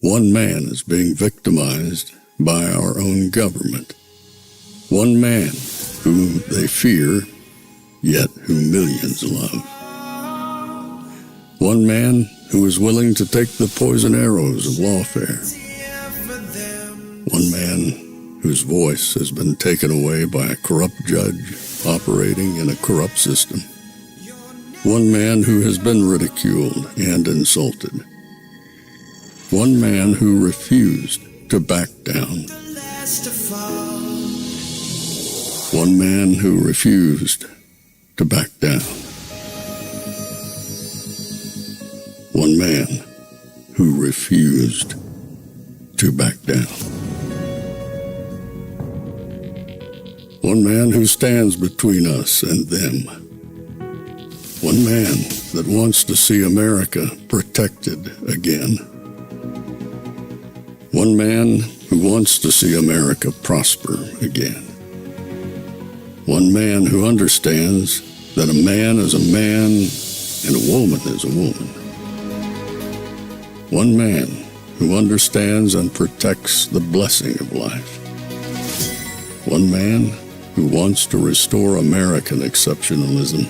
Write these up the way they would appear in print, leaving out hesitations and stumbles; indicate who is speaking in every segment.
Speaker 1: One man is being victimized by our own government. One man whom they fear, yet who millions love. One man who is willing to take the poison arrows of lawfare. One man whose voice has been taken away by a corrupt judge operating in a corrupt system. One man who has been ridiculed and insulted. One man who refused to back down. One man who refused to back down. One man who refused to back down. One man who stands between us and them. One man that wants to see America protected again. One man who wants to see America prosper again. One man who understands that a man is a man and a woman is a woman. One man who understands and protects the blessing of life. One man who wants to restore American exceptionalism.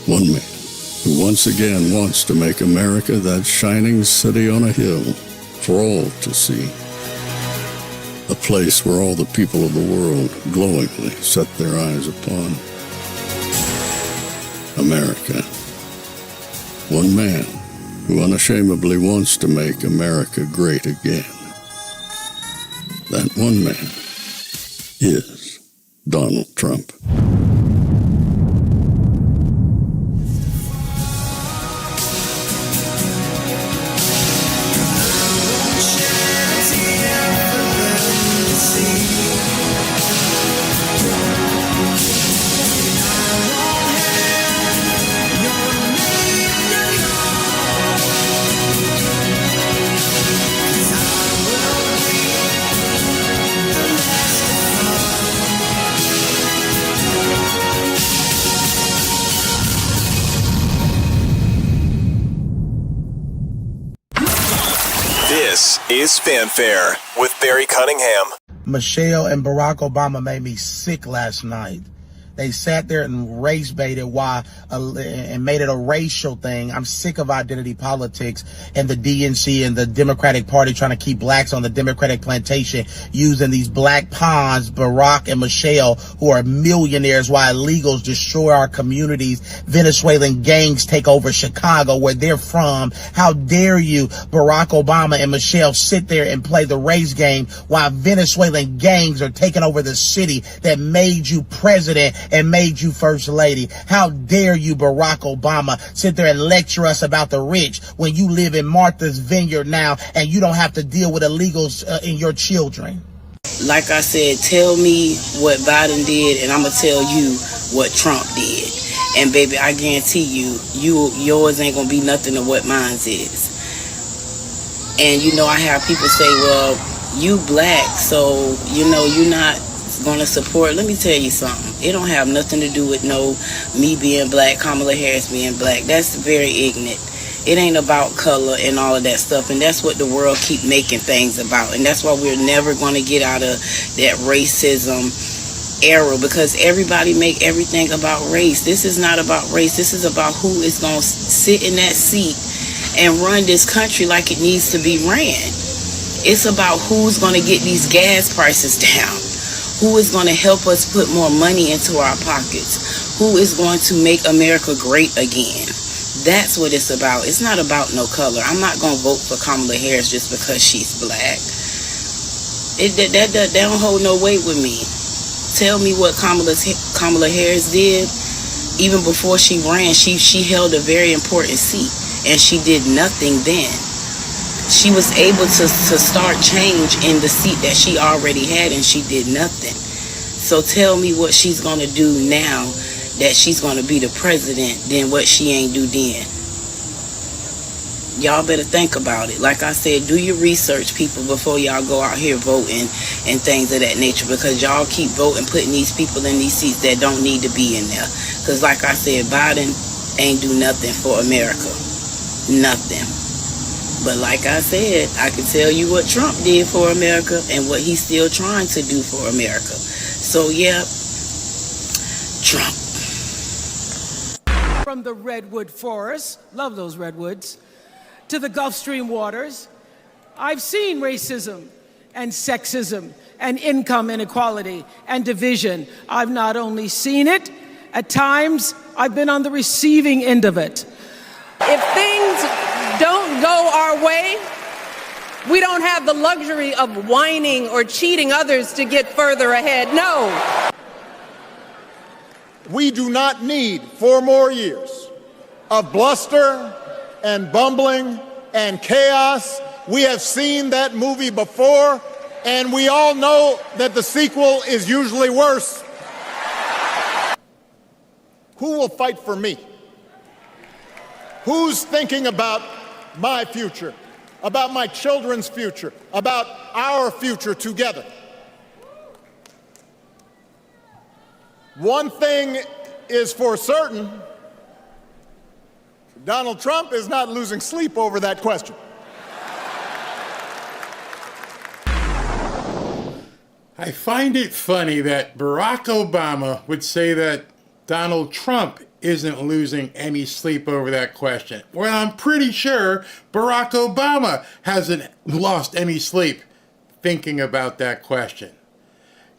Speaker 1: One man who once again wants to make America that shining city on a hill for all to see. A place where all the people of the world glowingly set their eyes upon. America. One man who unashamedly wants to make America great again. That one man is Donald Trump.
Speaker 2: This is Fanfare with Barry Cunningham.
Speaker 3: Michelle and Barack Obama made me sick last night. They sat there and race baited and made it a racial thing. I'm sick of identity politics and the DNC and the Democratic Party trying to keep blacks on the Democratic plantation using these black pawns, Barack and Michelle, who are millionaires while illegals destroy our communities. Venezuelan gangs take over Chicago, where they're from. How dare you, Barack Obama and Michelle, sit there and play the race game while Venezuelan gangs are taking over the city that made you president and made you first lady. How dare you, Barack Obama, sit there and lecture us about the rich when you live in Martha's Vineyard now and you don't have to deal with illegals in your children.
Speaker 4: Like I said, tell me what Biden did and I'm going to tell you what Trump did. And baby, I guarantee you, yours ain't going to be nothing to what mine is. And you know, I have people say, well, you black, so you know, you're not going to support. Let me tell you something. It don't have nothing to do with me being black, Kamala Harris being black. That's very ignorant. It ain't about color and all of that stuff, and that's what the world keep making things about. And that's why we're never going to get out of that racism era, because everybody make everything about race. This is not about race. This is about who is going to sit in that seat and run this country like it needs to be ran. It's about who's going to get these gas prices down. Who is going to help us put more money into our pockets? Who is going to make America great again? That's what it's about. It's not about no color. I'm not going to vote for Kamala Harris just because she's black. That don't hold no weight with me. Tell me what Kamala Harris did. Even before she ran, she held a very important seat, and she did nothing then. She was able to start change in the seat that she already had, and she did nothing. So tell me what she's going to do now that she's going to be the president than what she ain't do then. Y'all better think about it. Like I said, do your research, people, before y'all go out here voting and things of that nature, because y'all keep voting, putting these people in these seats that don't need to be in there. Because like I said, Biden ain't do nothing for America. Nothing. But like I said, I can tell you what Trump did for America and what he's still trying to do for America. So yeah, Trump.
Speaker 5: From the redwood forests, love those redwoods, to the Gulf Stream waters, I've seen racism and sexism and income inequality and division. I've not only seen it, at times I've been on the receiving end of it.
Speaker 6: If things don't go our way, we don't have the luxury of whining or cheating others to get further ahead. No.
Speaker 7: We do not need 4 more years of bluster and bumbling and chaos. We have seen that movie before, and we all know that the sequel is usually worse. Who will fight for me? Who's thinking about my future, about my children's future, about our future together? One thing is for certain, Donald Trump is not losing sleep over that question.
Speaker 8: I find it funny that Barack Obama would say that Donald Trump isn't losing any sleep over that question. Well, I'm pretty sure Barack Obama hasn't lost any sleep thinking about that question.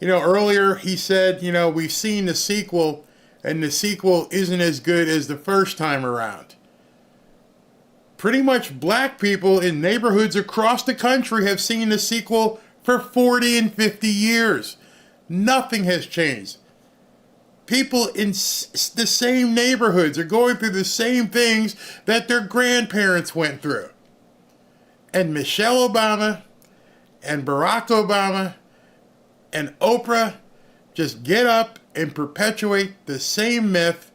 Speaker 8: You know, earlier he said, we've seen the sequel, and the sequel isn't as good as the first time around. Pretty much black people in neighborhoods across the country have seen the sequel for 40 and 50 years. Nothing has changed. People in the same neighborhoods are going through the same things that their grandparents went through. And Michelle Obama and Barack Obama and Oprah just get up and perpetuate the same myth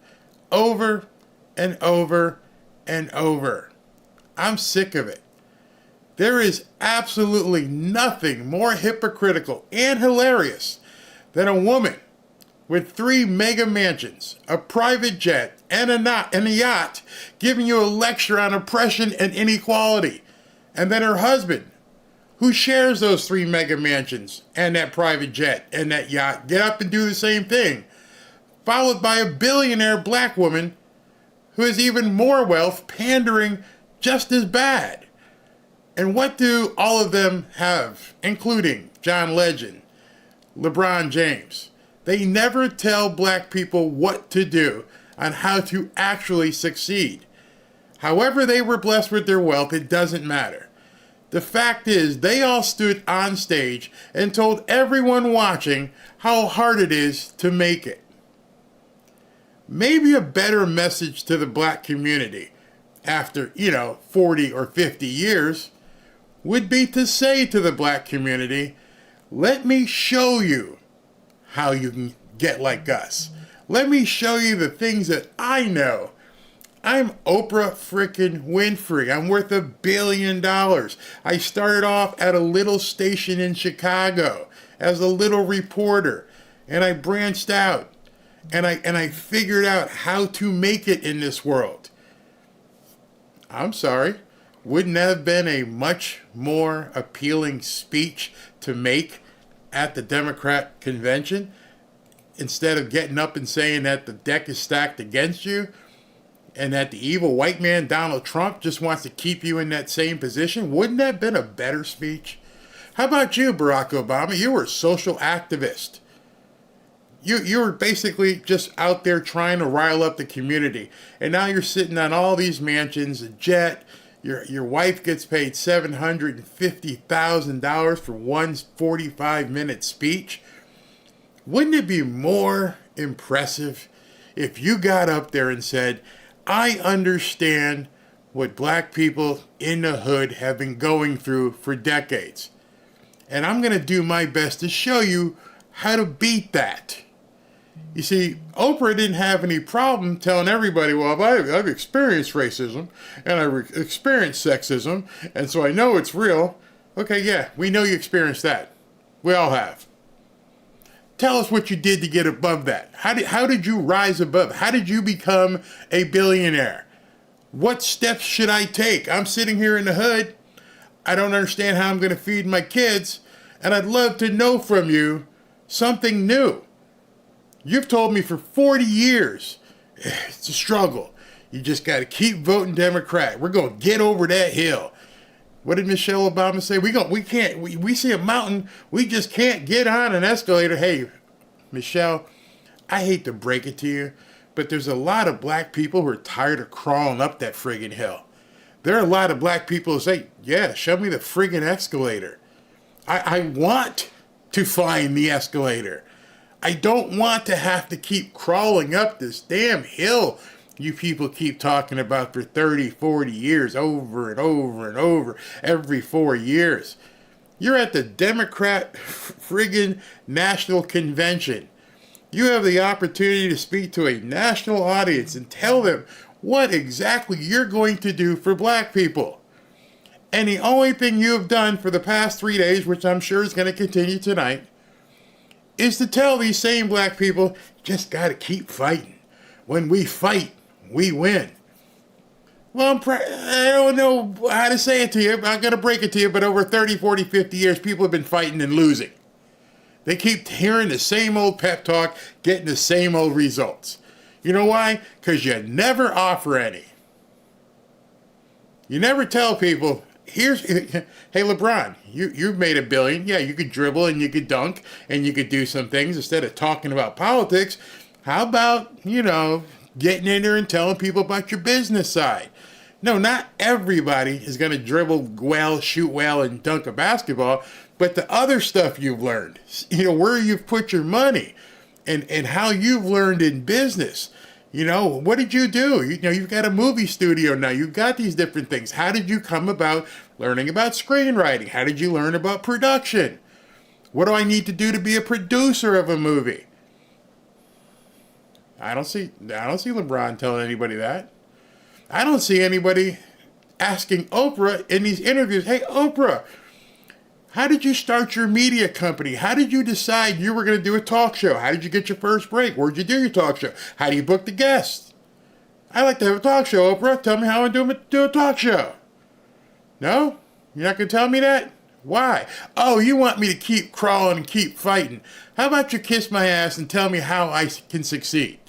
Speaker 8: over and over and over. I'm sick of it. There is absolutely nothing more hypocritical and hilarious than a woman with 3 mega mansions, a private jet, and a yacht giving you a lecture on oppression and inequality. And then her husband, who shares those 3 mega mansions and that private jet and that yacht, get up and do the same thing, followed by a billionaire black woman who has even more wealth, pandering just as bad. And what do all of them have, including John Legend, LeBron James? They never tell black people what to do on how to actually succeed. However they were blessed with their wealth, it doesn't matter. The fact is, they all stood on stage and told everyone watching how hard it is to make it. Maybe a better message to the black community after, 40 or 50 years would be to say to the black community, let me show you how you can get like us. Let me show you the things that I know. I'm Oprah frickin' Winfrey. I'm worth $1 billion. I started off at a little station in Chicago as a little reporter, and I branched out, and I figured out how to make it in this world. I'm sorry. Wouldn't that have been a much more appealing speech to make at the Democrat convention, instead of getting up and saying that the deck is stacked against you and that the evil white man Donald Trump just wants to keep you in that same position? Wouldn't that have been a better speech? How about you, Barack Obama? You were a social activist. You were basically just out there trying to rile up the community, and now you're sitting on all these mansions, a jet. Your wife gets paid $750,000 for one 45-minute speech. Wouldn't it be more impressive if you got up there and said, I understand what black people in the hood have been going through for decades, and I'm going to do my best to show you how to beat that. You see, Oprah didn't have any problem telling everybody, well, I've experienced racism, and I've experienced sexism, and so I know it's real. Okay, yeah, we know you experienced that. We all have. Tell us what you did to get above that. How did you rise above? How did you become a billionaire? What steps should I take? I'm sitting here in the hood. I don't understand how I'm going to feed my kids, and I'd love to know from you something new. You've told me for 40 years, it's a struggle. You just got to keep voting Democrat. We're going to get over that hill. What did Michelle Obama say? We see a mountain, we just can't get on an escalator. Hey, Michelle, I hate to break it to you, but there's a lot of black people who are tired of crawling up that friggin' hill. There are a lot of black people who say, yeah, show me the friggin' escalator. I want to find the escalator. I don't want to have to keep crawling up this damn hill you people keep talking about for 30, 40 years, over and over and over, every 4 years. You're at the Democrat friggin' National Convention. You have the opportunity to speak to a national audience and tell them what exactly you're going to do for black people. And the only thing you have done for the past 3 days, which I'm sure is going to continue tonight, is to tell these same black people, just got to keep fighting. When we fight, we win. Well, I don't know how to say it to you. I'm going to break it to you, but over 30, 40, 50 years, people have been fighting and losing. They keep hearing the same old pep talk, getting the same old results. You know why? Because you never offer any. You never tell people, hey LeBron, you've made $1 billion. Yeah, you could dribble and you could dunk and you could do some things instead of talking about politics. How about, getting in there and telling people about your business side? No, not everybody is going to dribble well, shoot well, and dunk a basketball, but the other stuff you've learned, where you've put your money and how you've learned in business. What did you do? You've got a movie studio now. You've got these different things. How did you come about learning about screenwriting? How did you learn about production? What do I need to do to be a producer of a movie? I don't see LeBron telling anybody that. I don't see anybody asking Oprah in these interviews, hey, Oprah, how did you start your media company? How did you decide you were going to do a talk show? How did you get your first break? Where'd you do your talk show? How do you book the guests? I like to have a talk show, Oprah. Tell me how I do a talk show. No? You're not going to tell me that? Why? Oh, you want me to keep crawling and keep fighting. How about you kiss my ass and tell me how I can succeed?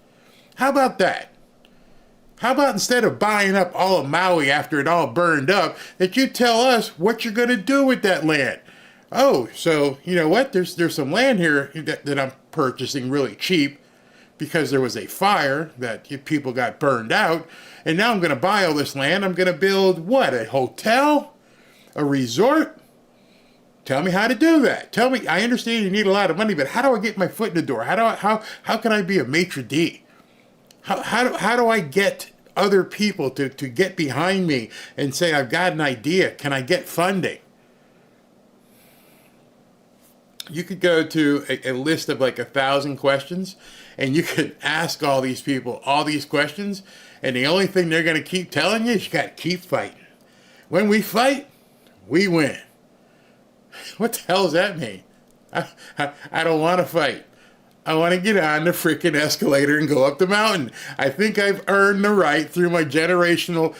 Speaker 8: How about that? How about instead of buying up all of Maui after it all burned up, that you tell us what you're going to do with that land? Oh, so you know what? There's some land here that I'm purchasing really cheap because there was a fire that people got burned out. And now I'm going to buy all this land. I'm going to build what? A hotel? A resort? Tell me how to do that. Tell me, I understand you need a lot of money, but how do I get my foot in the door? How can I be a maitre d'? How do I get other people to get behind me and say, I've got an idea. Can I get funding? You could go to a list of like 1,000 questions and you could ask all these people all these questions. And the only thing they're going to keep telling you is you got to keep fighting. When we fight, we win. What the hell does that mean? I don't want to fight. I want to get on the freaking escalator and go up the mountain. I think I've earned the right through my generational,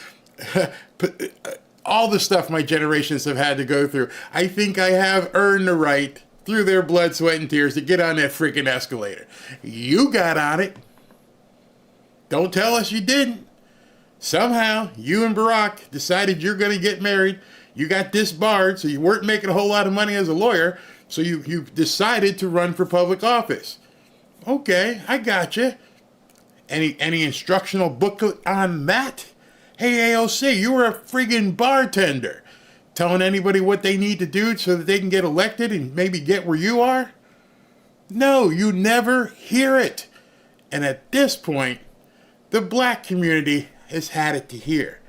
Speaker 8: all the stuff my generations have had to go through. I think I have earned the right through their blood, sweat, and tears to get on that freaking escalator. You got on it. Don't tell us you didn't. Somehow, you and Barack decided you're going to get married. You got disbarred, so you weren't making a whole lot of money as a lawyer, so you decided to run for public office. Okay, I got you. Any instructional booklet on that? Hey, AOC, you were a friggin' bartender. Telling anybody what they need to do so that they can get elected and maybe get where you are? No, you never hear it. And at this point, the black community has had it to hear.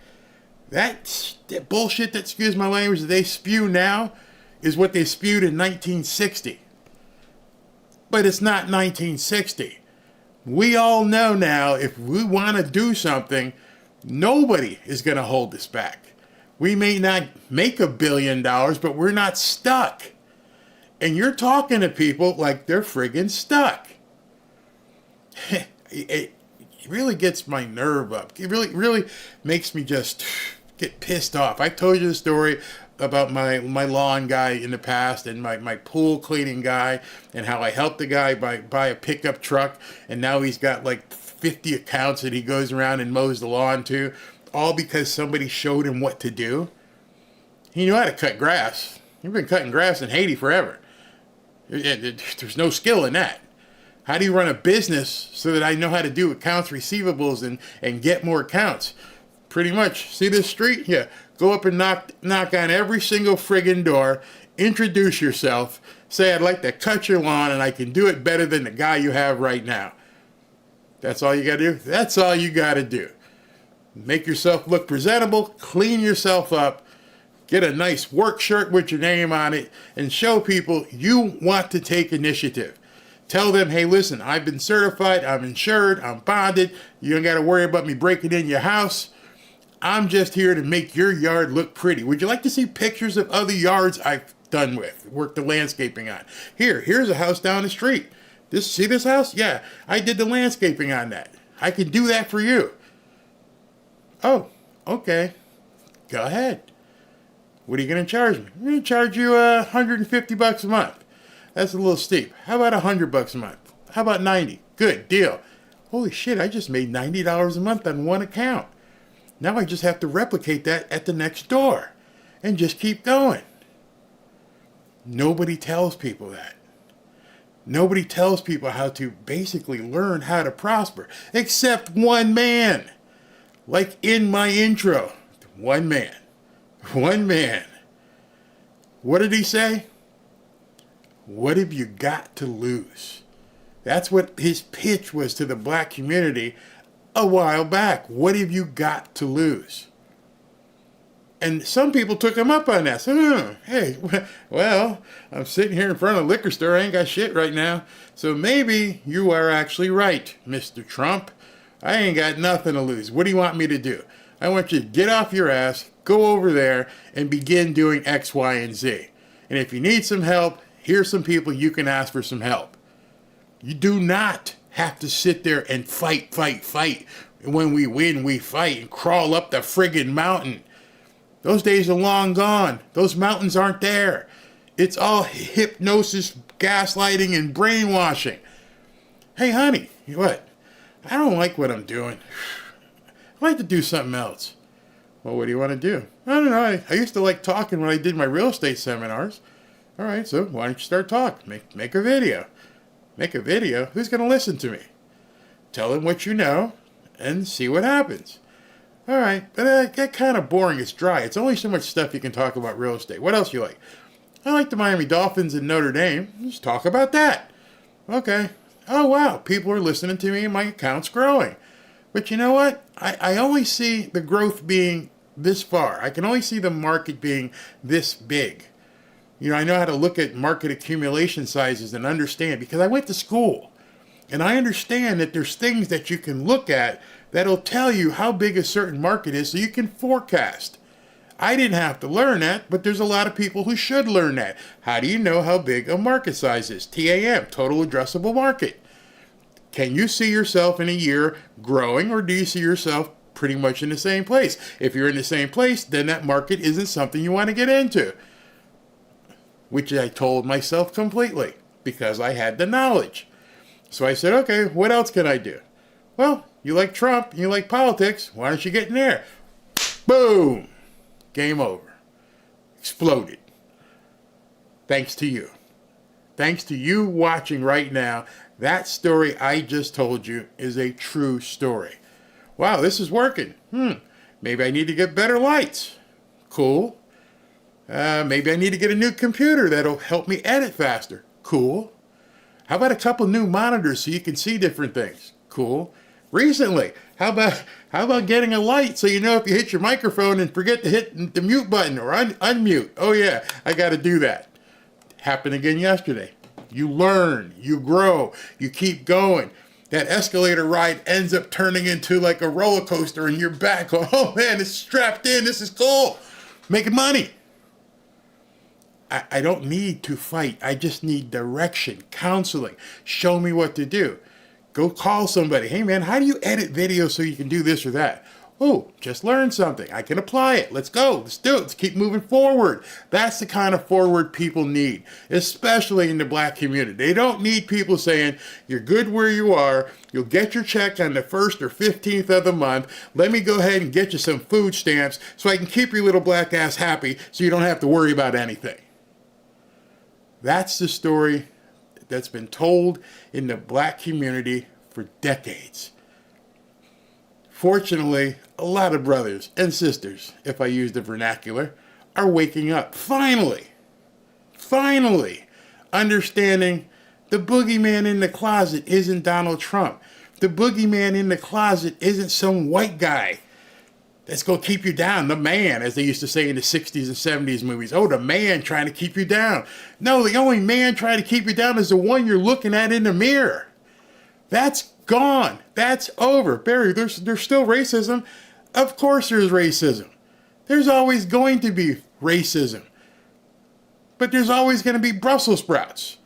Speaker 8: That bullshit, that, excuse my language, that they spew now is what they spewed in 1960. But it's not 1960. We all know now if we want to do something, nobody is going to hold us back. We may not make $1 billion, but we're not stuck. And you're talking to people like they're friggin' stuck. It really gets my nerve up. It really makes me just get pissed off. I told you the story about my lawn guy in the past and my pool cleaning guy and how I helped the guy buy a pickup truck, and now he's got like 50 accounts that he goes around and mows the lawn to, all because somebody showed him what to do. He knew how to cut grass. You've been cutting grass in Haiti forever. There's no skill in that. How do you run a business so that I know how to do accounts receivables and get more accounts? Pretty much. See this street? Yeah. Go up and knock on every single friggin' door. Introduce yourself. Say, I'd like to cut your lawn and I can do it better than the guy you have right now. That's all you got to do? That's all you got to do. Make yourself look presentable. Clean yourself up. Get a nice work shirt with your name on it and show people you want to take initiative. Tell them, hey, listen, I've been certified, I'm insured, I'm bonded. You don't got to worry about me breaking in your house. I'm just here to make your yard look pretty. Would you like to see pictures of other yards I've done worked the landscaping on? Here's a house down the street. See this house? Yeah, I did the landscaping on that. I can do that for you. Oh, okay. Go ahead. What are you going to charge me? I'm going to charge you $150 a month. That's a little steep. How about $100 a month? How about 90? Good deal. Holy shit, I just made $90 a month on one account. Now I just have to replicate that at the next door and just keep going. Nobody tells people that. Nobody tells people how to basically learn how to prosper, except one man. Like in my intro, one man. One man. What did he say? What have you got to lose? That's what his pitch was to the black community a while back. What have you got to lose? And some people took him up on that. So, hey, well, I'm sitting here in front of a liquor store. I ain't got shit right now. So maybe you are actually right, Mr. Trump. I ain't got nothing to lose. What do you want me to do? I want you to get off your ass, go over there, and begin doing X, Y, and Z. And if you need some help, here's some people you can ask for some help. You do not have to sit there and fight. And when we win, we fight and crawl up the friggin' mountain. Those days are long gone. Those mountains aren't there. It's all hypnosis, gaslighting, and brainwashing. Hey, honey, what? I don't like what I'm doing. I'd like to do something else. Well, what do you want to do? I don't know. I used to like talking when I did my real estate seminars. All right, so why don't you start talking? Make a video. Make a video? Who's going to listen to me? Tell them what you know and see what happens. All right, but that get kind of boring. It's dry. It's only so much stuff you can talk about real estate. What else you like? I like the Miami Dolphins and Notre Dame. Let's talk about that. Okay. Oh, wow. People are listening to me and my account's growing. But you know what? I only see the growth being this far. I can only see the market being this big. You know, I know how to look at market accumulation sizes and understand because I went to school. And I understand that there's things that you can look at that'll tell you how big a certain market is so you can forecast. I didn't have to learn that, but there's a lot of people who should learn that. How do you know how big a market size is? TAM, total addressable market. Can you see yourself in a year growing, or do you see yourself pretty much in the same place? If you're in the same place, then that market isn't something you want to get into. Which I told myself completely because I had the knowledge. So I said, okay, what else can I do? Well, you like Trump, you like politics, why don't you get in there? Boom! Game over. Exploded. Thanks to you. Thanks to you watching right now. That story I just told you is a true story. Wow, this is working. Maybe I need to get better lights. Cool. Maybe I need to get a new computer that'll help me edit faster. Cool. How about a couple new monitors so you can see different things? Cool. Recently, how about getting a light so you know if you hit your microphone and forget to hit the mute button or unmute? Oh yeah, I got to do that. Happened again yesterday. You learn, you grow, you keep going. That escalator ride ends up turning into like a roller coaster and you're back. Oh man, it's strapped in. This is cool. Making money. I don't need to fight. I just need direction, counseling. Show me what to do. Go call somebody. Hey man, how do you edit video so you can do this or that? Oh, just learned something. I can apply it. Let's go. Let's do it. Let's keep moving forward. That's the kind of forward people need, especially in the black community. They don't need people saying, you're good where you are. You'll get your check on the 1st or 15th of the month. Let me go ahead and get you some food stamps so I can keep your little black ass happy so you don't have to worry about anything. That's the story that's been told in the black community for decades. Fortunately, a lot of brothers and sisters, if I use the vernacular, are waking up. Finally, understanding the boogeyman in the closet isn't Donald Trump. The boogeyman in the closet isn't some white guy that's going to keep you down. The man, as they used to say in the 60s and 70s movies. Oh, the man trying to keep you down. No, the only man trying to keep you down is the one you're looking at in the mirror. That's gone. That's over. Barry, there's still racism. Of course there's racism. There's always going to be racism. But there's always going to be Brussels sprouts.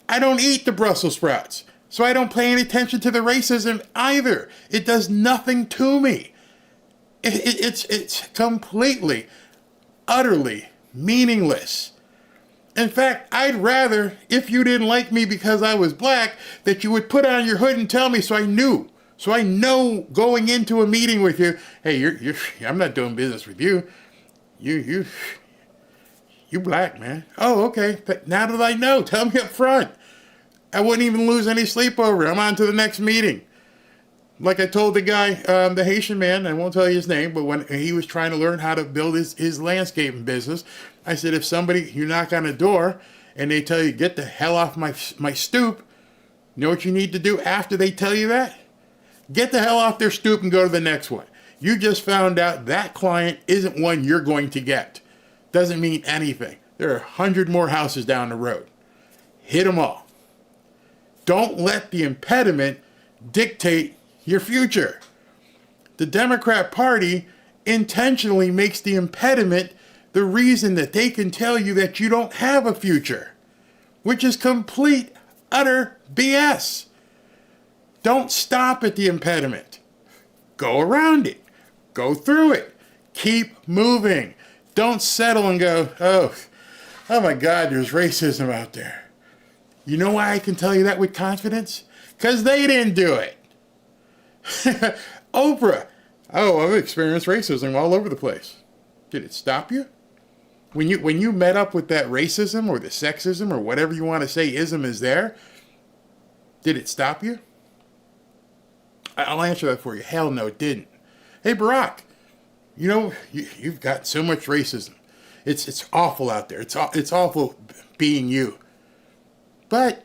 Speaker 8: I don't eat the Brussels sprouts, so I don't pay any attention to the racism either. It does nothing to me. It's completely, utterly meaningless. In fact, I'd rather, if you didn't like me because I was black, that you would put on your hood and tell me so I knew. So I know going into a meeting with you, hey, I'm not doing business with you. You black, man. Oh, okay. But now that I know, tell me up front. I wouldn't even lose any sleep over it. I'm on to the next meeting. Like I told the guy, the Haitian man, I won't tell you his name, but when he was trying to learn how to build his landscaping business, I said, if you knock on a door and they tell you, get the hell off my stoop, you know what you need to do after they tell you that? Get the hell off their stoop and go to the next one. You just found out that client isn't one you're going to get. Doesn't mean anything. There are 100 more houses down the road. Hit them all. Don't let the impediment dictate your future. The Democrat Party intentionally makes the impediment the reason that they can tell you that you don't have a future, which is complete, utter BS. Don't stop at the impediment. Go around it. Go through it. Keep moving. Don't settle and go, oh my God, there's racism out there. You know why I can tell you that with confidence? Because they didn't do it. Oprah. Oh, I've experienced racism all over the place. Did it stop you? When you met up with that racism or the sexism or whatever you want to say ism is there, did it stop you? I'll answer that for you. Hell no, it didn't. Hey, Barack, you know, you've got so much racism. It's awful out there. It's awful being you. But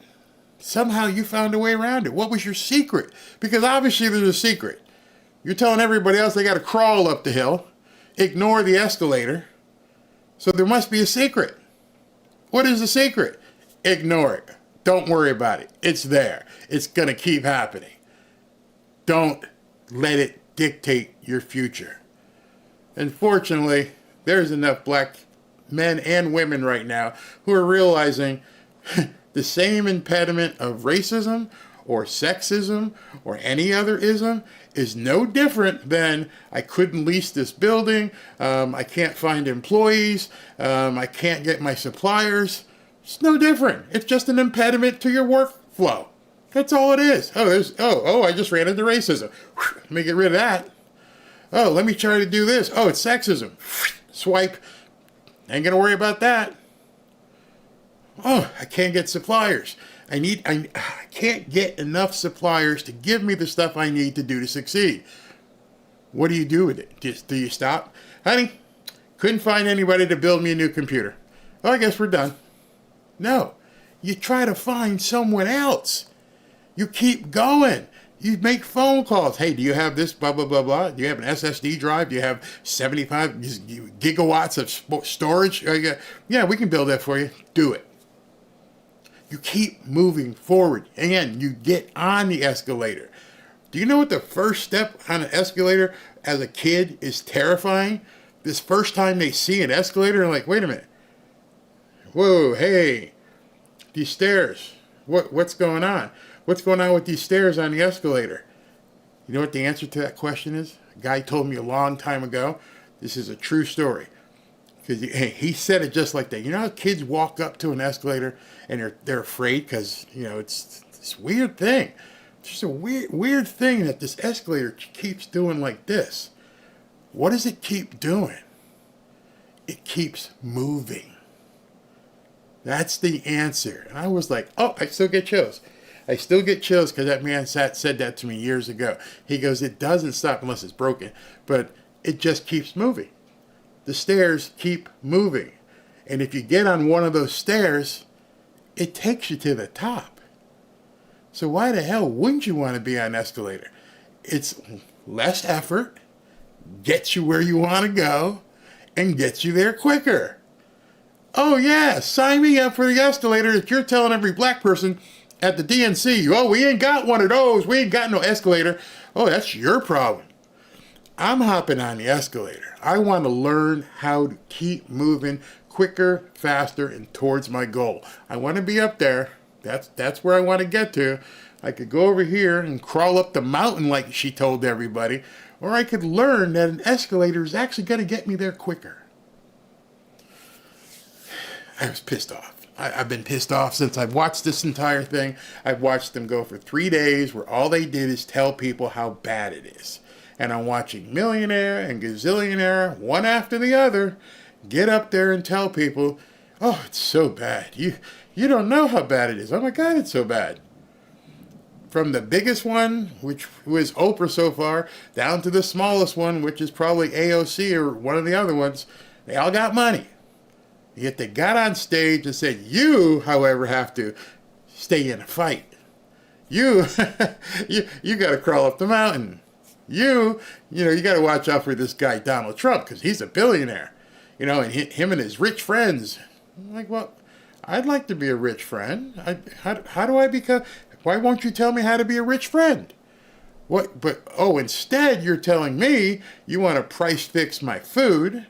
Speaker 8: somehow you found a way around it. What was your secret? Because obviously there's a secret. You're telling everybody else they got to crawl up the hill, ignore the escalator. So there must be a secret. What is the secret? Ignore it. Don't worry about it. It's there. It's going to keep happening. Don't let it dictate your future. Unfortunately, there's enough black men and women right now who are realizing the same impediment of racism or sexism or any other ism is no different than I couldn't lease this building, I can't find employees, I can't get my suppliers. It's no different. It's just an impediment to your workflow. That's all it is. I just ran into racism. Let me get rid of that. Oh, let me try to do this. Oh, it's sexism. Swipe. Ain't gonna worry about that. Oh, I can't get suppliers. I can't get enough suppliers to give me the stuff I need to succeed. What do you do with it? Do you stop? Honey, couldn't find anybody to build me a new computer. Oh, I guess we're done. No, you try to find someone else. You keep going. You make phone calls. Hey, do you have this, blah, blah, blah, blah? Do you have an SSD drive? Do you have 75 gigawatts of storage? Yeah, we can build that for you. Do it. You keep moving forward. And you get on the escalator. Do you know what the first step on an escalator as a kid is terrifying? This first time they see an escalator, they're like, wait a minute. Whoa, hey, these stairs. What's going on? What's going on with these stairs on the escalator? You know what the answer to that question is? A guy told me a long time ago, this is a true story, because he said it just like that. You know how kids walk up to an escalator and they're afraid because, you know, it's this weird thing. It's just a weird thing that this escalator keeps doing like this. What does it keep doing? It keeps moving. That's the answer. And I was like, oh, I still get chills. I still get chills because that man said that to me years ago. He goes, it doesn't stop unless it's broken, but it just keeps moving. The stairs keep moving. And if you get on one of those stairs, it takes you to the top. So why the hell wouldn't you want to be on an escalator? It's less effort, gets you where you want to go, and gets you there quicker. Oh yeah, sign me up for the escalator that you're telling every black person at the DNC. Oh, we ain't got one of those. We ain't got no escalator. Oh, that's your problem. I'm hopping on the escalator. I want to learn how to keep moving quicker, faster, and towards my goal. I want to be up there. That's where I want to get to. I could go over here and crawl up the mountain like she told everybody, or I could learn that an escalator is actually going to get me there quicker. I was pissed off. I've been pissed off since I've watched this entire thing. I've watched them go for 3 days where all they did is tell people how bad it is. And I'm watching millionaire and gazillionaire, one after the other, get up there and tell people, oh, it's so bad. You don't know how bad it is. Oh my God, it's so bad. From the biggest one, which was Oprah so far, down to the smallest one, which is probably AOC or one of the other ones, they all got money. Yet they got on stage and said, you, however, have to stay in a fight. You got to crawl up the mountain. You got to watch out for this guy, Donald Trump, because he's a billionaire. You know, and him and his rich friends. I'm like, well, I'd like to be a rich friend. How do I become? Why won't you tell me how to be a rich friend? What? But, instead you're telling me you want to price fix my food.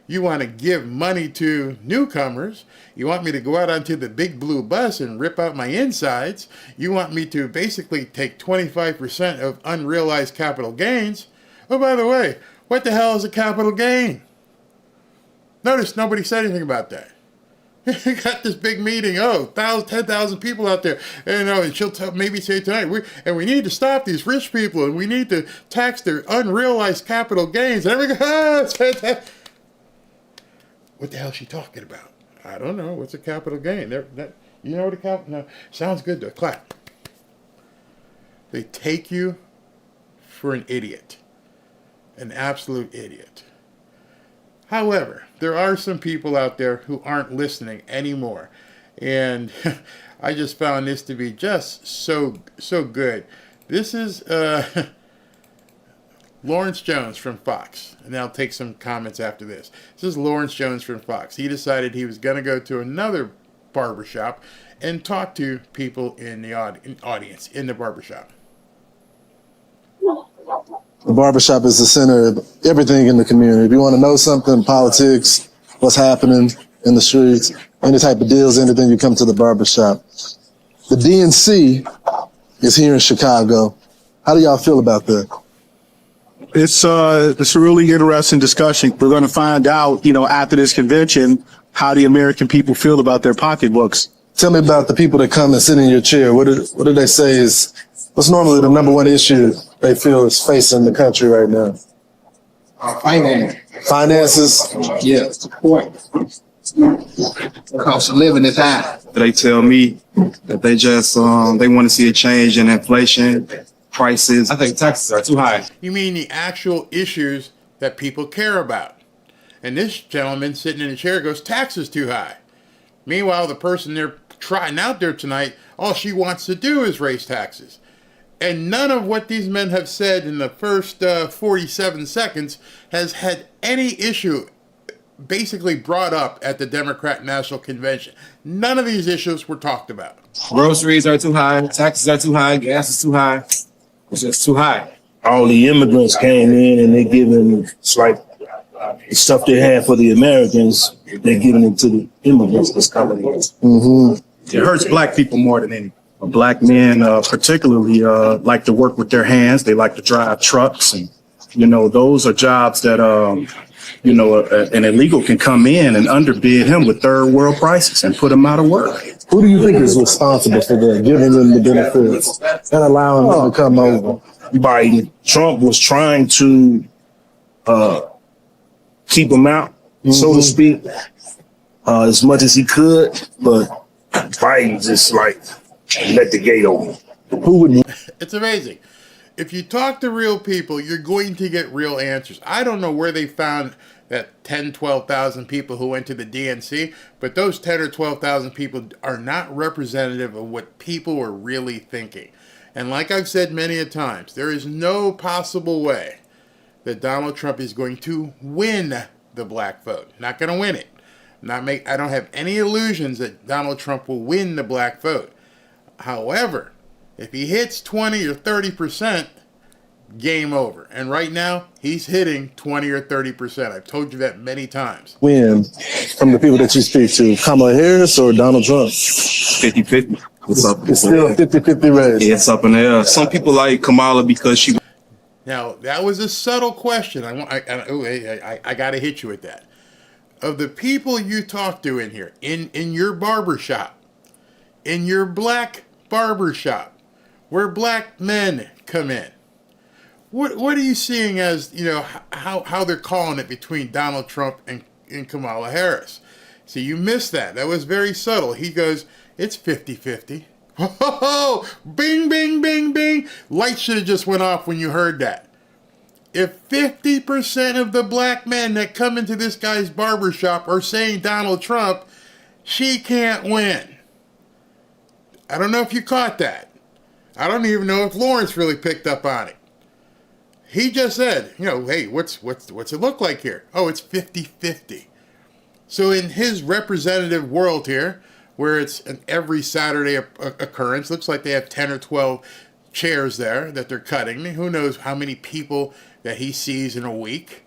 Speaker 8: You want to give money to newcomers. You want me to go out onto the big blue bus and rip out my insides. You want me to basically take 25% of unrealized capital gains. Oh, by the way, what the hell is a capital gain? Notice nobody said anything about that. You got this big meeting, 10,000 people out there, and she'll maybe say tonight, we need to stop these rich people, and we need to tax their unrealized capital gains. And everybody goes, what the hell is she talking about? I don't know. What's a capital gain? You know what a capital? No, sounds good though. Clap. They take you for an idiot, an absolute idiot. However, there are some people out there who aren't listening anymore, and I just found this to be just so good. This is Lawrence Jones from Fox, and I'll take some comments after this. This is Lawrence Jones from Fox. He decided he was going to go to another barbershop and talk to people in the audience in the barbershop.
Speaker 9: The barbershop is the center of everything in the community. If you want to know something, politics, what's happening in the streets, any type of deals, anything, you come to the barbershop. The DNC is here in Chicago. How do y'all feel about that?
Speaker 10: It's a really interesting discussion. We're going to find out, after this convention, how the American people feel about their pocketbooks.
Speaker 9: Tell me about the people that come and sit in your chair. What do they say is, what's normally the number one issue they feel is facing the country right now? Finances?
Speaker 11: Yeah, support. The cost of living is high. They tell me that they just, they want to see a change in inflation. Prices. I think taxes are too high.
Speaker 8: You mean the actual issues that people care about? And this gentleman sitting in the chair goes, taxes too high. Meanwhile, the person they're trying out there tonight, all she wants to do is raise taxes. And none of what these men have said in the first 47 seconds has had any issue basically brought up at the Democrat National Convention. None of these issues were talked about.
Speaker 11: Groceries are too high. Taxes are too high. Gas is too high. It's just too high.
Speaker 12: All the immigrants came in and they're giving, it's like the stuff they have for the Americans, they're giving it to the immigrants that's coming in.
Speaker 10: Mm-hmm. It hurts black people more than anything. Black men particularly like to work with their hands. They like to drive trucks and
Speaker 12: You know, those are jobs that, you know, an illegal can come in and underbid him with third world prices and put him out of work.
Speaker 9: Who do you think is responsible for that, giving them the benefits and allowing them to come over?
Speaker 12: Biden. Trump was trying to keep them out, so to speak, as much as he could, but Biden just like let the gate open. Who would?
Speaker 8: It's amazing. If you talk to real people, you're going to get real answers. I don't know where they found that 10, 12,000 people who went to the DNC, but those 10 or 12,000 people are not representative of what people were really thinking. And like I've said many a times, there is no possible way that Donald Trump is going to win the black vote. Not going to win it. I don't have any illusions that Donald Trump will win the black vote. However, if he hits 20 or 30%, game over. And right now, he's hitting 20 or 30%. I've told you that many times.
Speaker 9: Win from the people that you speak to, Kamala Harris or Donald Trump?
Speaker 11: 50-50.
Speaker 9: It's still a 50-50 race.
Speaker 11: Yeah, it's up in the air. Some people like Kamala because she.
Speaker 8: Now, that was a subtle question. I got to hit you with that. Of the people you talk to in here, in your barbershop, in your black barbershop, where black men come in, what are you seeing as, you know, how they're calling it between Donald Trump and Kamala Harris? See, you missed that. That was very subtle. He goes, it's 50-50. Oh, bing, bing, bing, bing. Lights should have just went off when you heard that. If 50% of the black men that come into this guy's barbershop are saying Donald Trump, she can't win. I don't know if you caught that. I don't even know if Lawrence really picked up on it. He just said, you know, hey, what's it look like here? Oh, it's 50-50. So in his representative world here, where it's an every Saturday occurrence, looks like they have 10 or 12 chairs there that they're cutting. Who knows how many people that he sees in a week?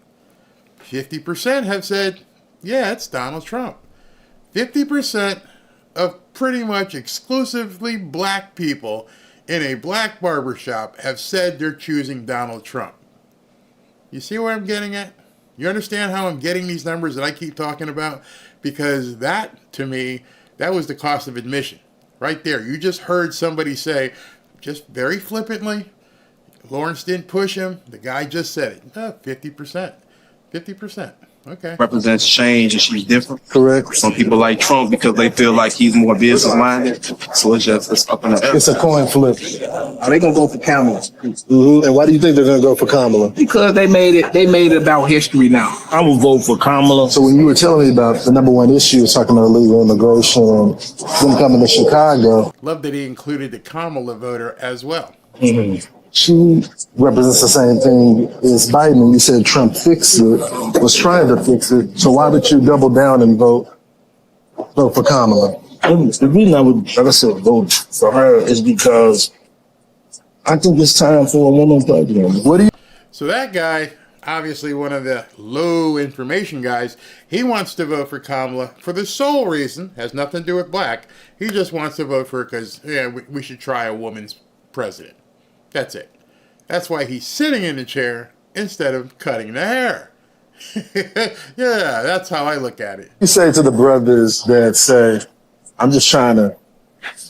Speaker 8: 50% have said, yeah, it's Donald Trump. 50% of pretty much exclusively black people in a black barbershop have said they're choosing Donald Trump. You see where I'm getting at? You understand how I'm getting these numbers that I keep talking about? Because that, to me, that was the cost of admission. Right there. You just heard somebody say, just very flippantly, Lawrence didn't push him. The guy just said it. 50%. 50%. Okay.
Speaker 11: Represents change and she's different.
Speaker 9: Correct.
Speaker 11: Some people like Trump because they feel like he's more business minded. So it's up in the air.
Speaker 9: It's a coin flip.
Speaker 12: Are they gonna go for Kamala?
Speaker 9: Mm-hmm. And why do you think they're gonna go for Kamala?
Speaker 12: Because they made it about history now. I will vote for Kamala.
Speaker 9: So when you were telling me about the number one issue is talking about illegal immigration and them coming to Chicago.
Speaker 8: Love that he included the Kamala voter as well.
Speaker 12: Mm-hmm.
Speaker 9: She represents the same thing as Biden. You said Trump fixed it, was trying to fix it. So why would you double down and vote for Kamala?
Speaker 12: The reason I would, like I said, vote for her is because I think it's time for a woman president.
Speaker 9: What do you?
Speaker 8: So that guy, obviously one of the low information guys, he wants to vote for Kamala for the sole reason, has nothing to do with black. He just wants to vote for her because, yeah, we should try a woman's president. That's it. That's why he's sitting in the chair instead of cutting the hair. Yeah, that's how I look at it.
Speaker 9: You say to the brothers that say, I'm just trying to,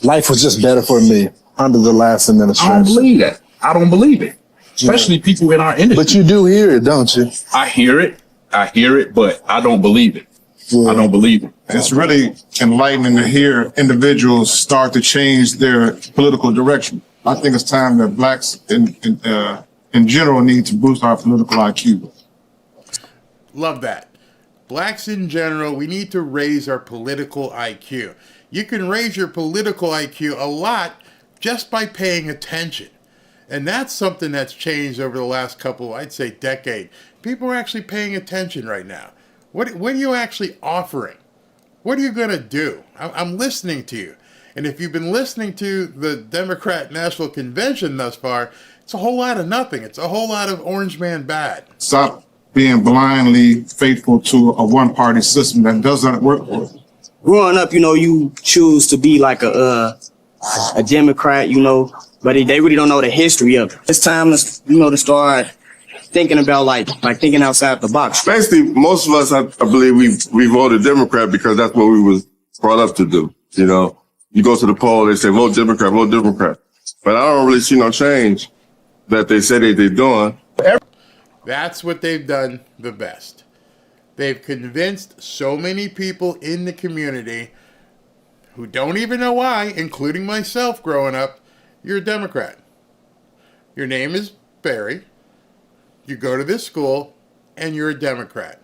Speaker 9: life was just better for me under the last administration.
Speaker 13: I don't believe that. I don't believe it. Especially people in our industry.
Speaker 9: But you do hear it, don't you?
Speaker 13: I hear it, but I don't believe it. Yeah. I don't believe it.
Speaker 7: It's really enlightening to hear individuals start to change their political direction. I think it's time that blacks in general need to boost our political IQ.
Speaker 8: Love that. Blacks in general, we need to raise our political IQ. You can raise your political IQ a lot just by paying attention. And that's something that's changed over the last couple, I'd say, decade. People are actually paying attention right now. What are you actually offering? What are you going to do? I'm listening to you. And if you've been listening to the Democrat National Convention thus far, it's a whole lot of nothing. It's a whole lot of orange man bad.
Speaker 7: Stop being blindly faithful to a one-party system that doesn't work for us.
Speaker 14: Growing up, you choose to be like a Democrat, but they really don't know the history of it. It's time to, to start thinking about like thinking outside the box.
Speaker 15: Basically, most of us, I believe, we voted Democrat because that's what we was brought up to do. You know, you go to the poll, they say vote Democrat, vote Democrat. But I don't really see no change that they say they're doing.
Speaker 8: That's what they've done the best. They've convinced so many people in the community who don't even know why, including myself growing up, you're a Democrat. Your name is Barry. You go to this school, and you're a Democrat.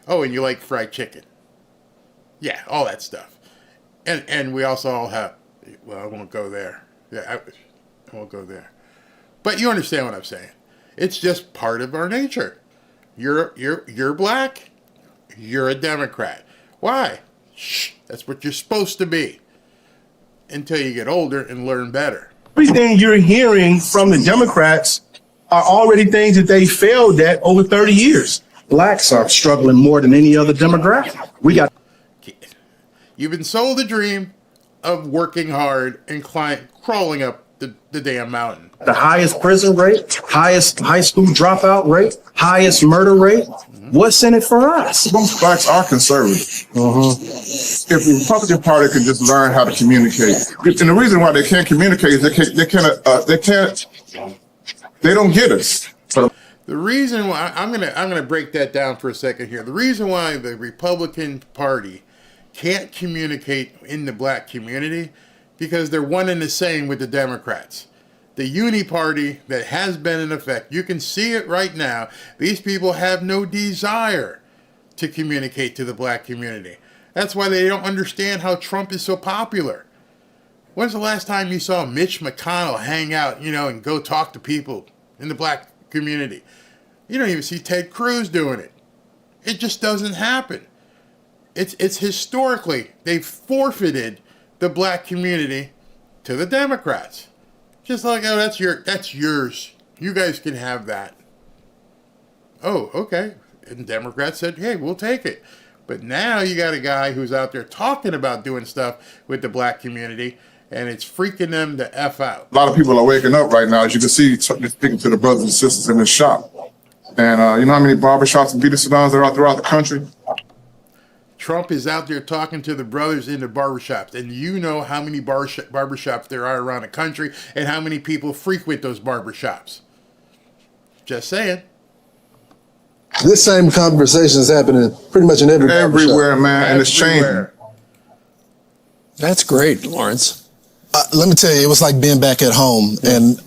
Speaker 8: Oh, and you like fried chicken. Yeah, all that stuff. And we also all have, well, I won't go there. Yeah, I won't go there. But you understand what I'm saying. It's just part of our nature. You're black. You're a Democrat. Why? Shh, that's what you're supposed to be. Until you get older and learn better.
Speaker 10: Everything you're hearing from the Democrats are already things that they failed at over 30 years. Blacks are struggling more than any other demographic.
Speaker 8: You've been sold a dream of working hard and crawling up the damn mountain.
Speaker 10: The highest prison rate, highest high school dropout rate, highest murder rate. What's in it for us?
Speaker 15: Most blacks are conservative. If the Republican Party could just learn how to communicate, and the reason why they can't communicate is they don't get us.
Speaker 8: The reason why I'm gonna break that down for a second here. The reason why the Republican Party can't communicate in the black community because they're one and the same with the Democrats. The Uni Party that has been in effect, you can see it right now. These people have no desire to communicate to the black community. That's why they don't understand how Trump is so popular. When's the last time you saw Mitch McConnell hang out, and go talk to people in the black community? You don't even see Ted Cruz doing it. It just doesn't happen. It's historically, they've forfeited the black community to the Democrats. Just like, oh, that's yours. You guys can have that. Oh, okay. And Democrats said, hey, we'll take it. But now you got a guy who's out there talking about doing stuff with the black community, and it's freaking them the F out.
Speaker 15: A lot of people are waking up right now, as you can see, speaking to the brothers and sisters in this shop. And you know how many barbershops and beauty salons there are throughout the country?
Speaker 8: Trump is out there talking to the brothers in the barbershops, and you know how many barbershops there are around the country and how many people frequent those barbershops. Just saying.
Speaker 9: This same conversation is happening pretty much in
Speaker 15: everywhere, man, and it's changing.
Speaker 16: That's great, Lawrence.
Speaker 9: Let me tell you, it was like being back at home, and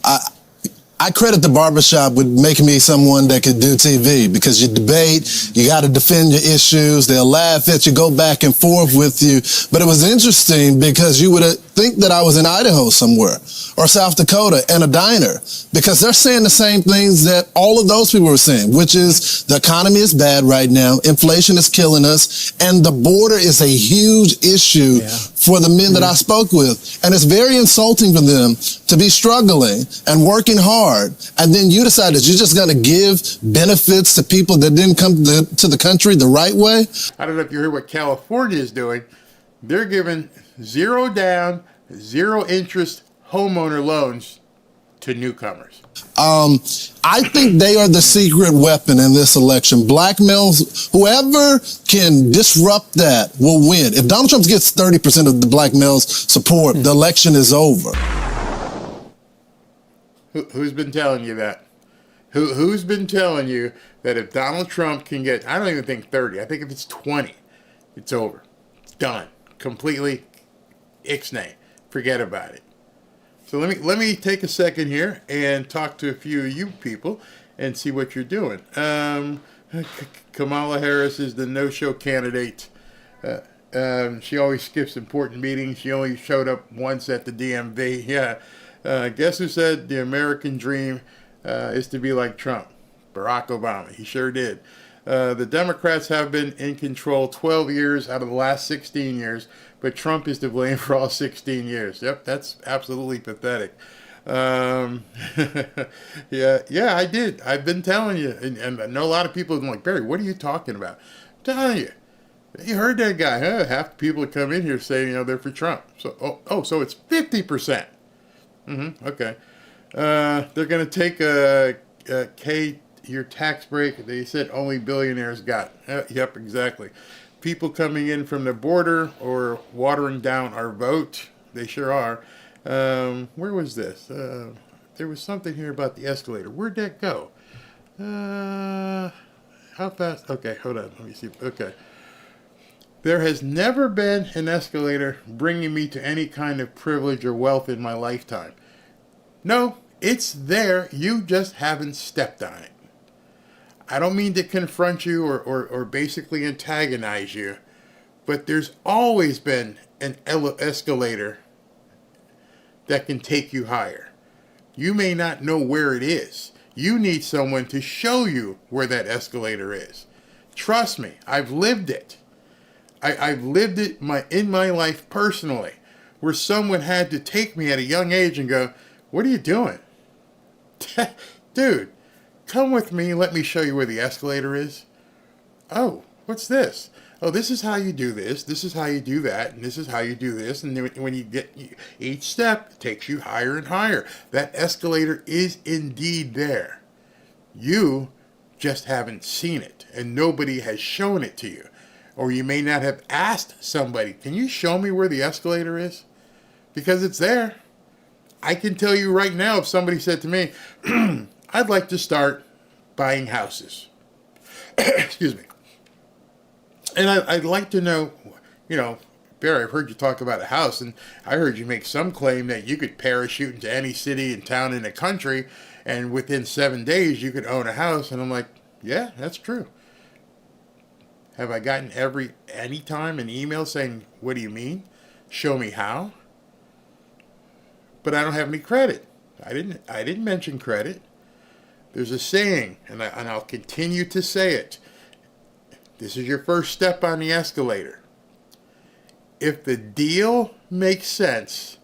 Speaker 9: I credit the barbershop with making me someone that could do TV because you debate, you got to defend your issues, they'll laugh at you, go back and forth with you. But it was interesting because you would think that I was in Idaho somewhere or South Dakota in a diner because they're saying the same things that all of those people were saying, which is the economy is bad right now, inflation is killing us, and the border is a huge issue for the men that I spoke with. And it's very insulting for them to be struggling and working hard, and then you decide that you're just going to give benefits to people that didn't come to the country the right way.
Speaker 8: I don't know if you heard what California is doing. They're giving 0 down, 0 interest homeowner loans to newcomers.
Speaker 9: I think they are the secret weapon in this election. Blackmails, whoever can disrupt that will win. If Donald Trump gets 30% of the black male's support, the election is over.
Speaker 8: Who's been telling you that? Who's been telling you that if Donald Trump can get, I don't even think 30, I think if it's 20, it's over. It's done. Completely ixnay. Forget about it. So let me take a second here and talk to a few of you people and see what you're doing. Kamala Harris is the no-show candidate. She always skips important meetings. She only showed up once at the DMV. Yeah. Guess who said the American dream is to be like Trump? Barack Obama. He sure did. The Democrats have been in control 12 years out of the last 16 years, but Trump is to blame for all 16 years. Yep, that's absolutely pathetic. Yeah, I did. I've been telling you, and I know a lot of people are like, Barry, what are you talking about? I'm telling you. You heard that guy, huh? Half the people that come in here say, they're for Trump. So, so it's 50%. Okay. They're going to take your tax break, they said only billionaires got. Yep, exactly. People coming in from the border or watering down our vote. They sure are. Where was this? There was something here about the escalator. Where'd that go? How fast? Okay, hold on. Let me see. Okay. There has never been an escalator bringing me to any kind of privilege or wealth in my lifetime. No, it's there. You just haven't stepped on it. I don't mean to confront you or basically antagonize you, but there's always been an escalator that can take you higher. You may not know where it is. You need someone to show you where that escalator is. Trust me, I've lived it. I've lived it in my life personally, where someone had to take me at a young age and go, "What are you doing?" Dude, come with me, let me show you where the escalator is. Oh, what's this? Oh, this is how you do this is how you do that, and this is how you do this, and then when you get each step, it takes you higher and higher. That escalator is indeed there. You just haven't seen it, and nobody has shown it to you. Or you may not have asked somebody, "Can you show me where the escalator is?" Because it's there. I can tell you right now, if somebody said to me, "I'd like to start buying houses." Excuse me. And I'd like to know, Barry, I've heard you talk about a house, and I heard you make some claim that you could parachute into any city and town in the country, and within 7 days you could own a house. And I'm like, yeah, that's true. Have I gotten any time an email saying, "What do you mean? Show me how"? But I don't have any credit. I didn't mention credit. There's a saying, and I'll continue to say it. This is your first step on the escalator. If the deal makes sense,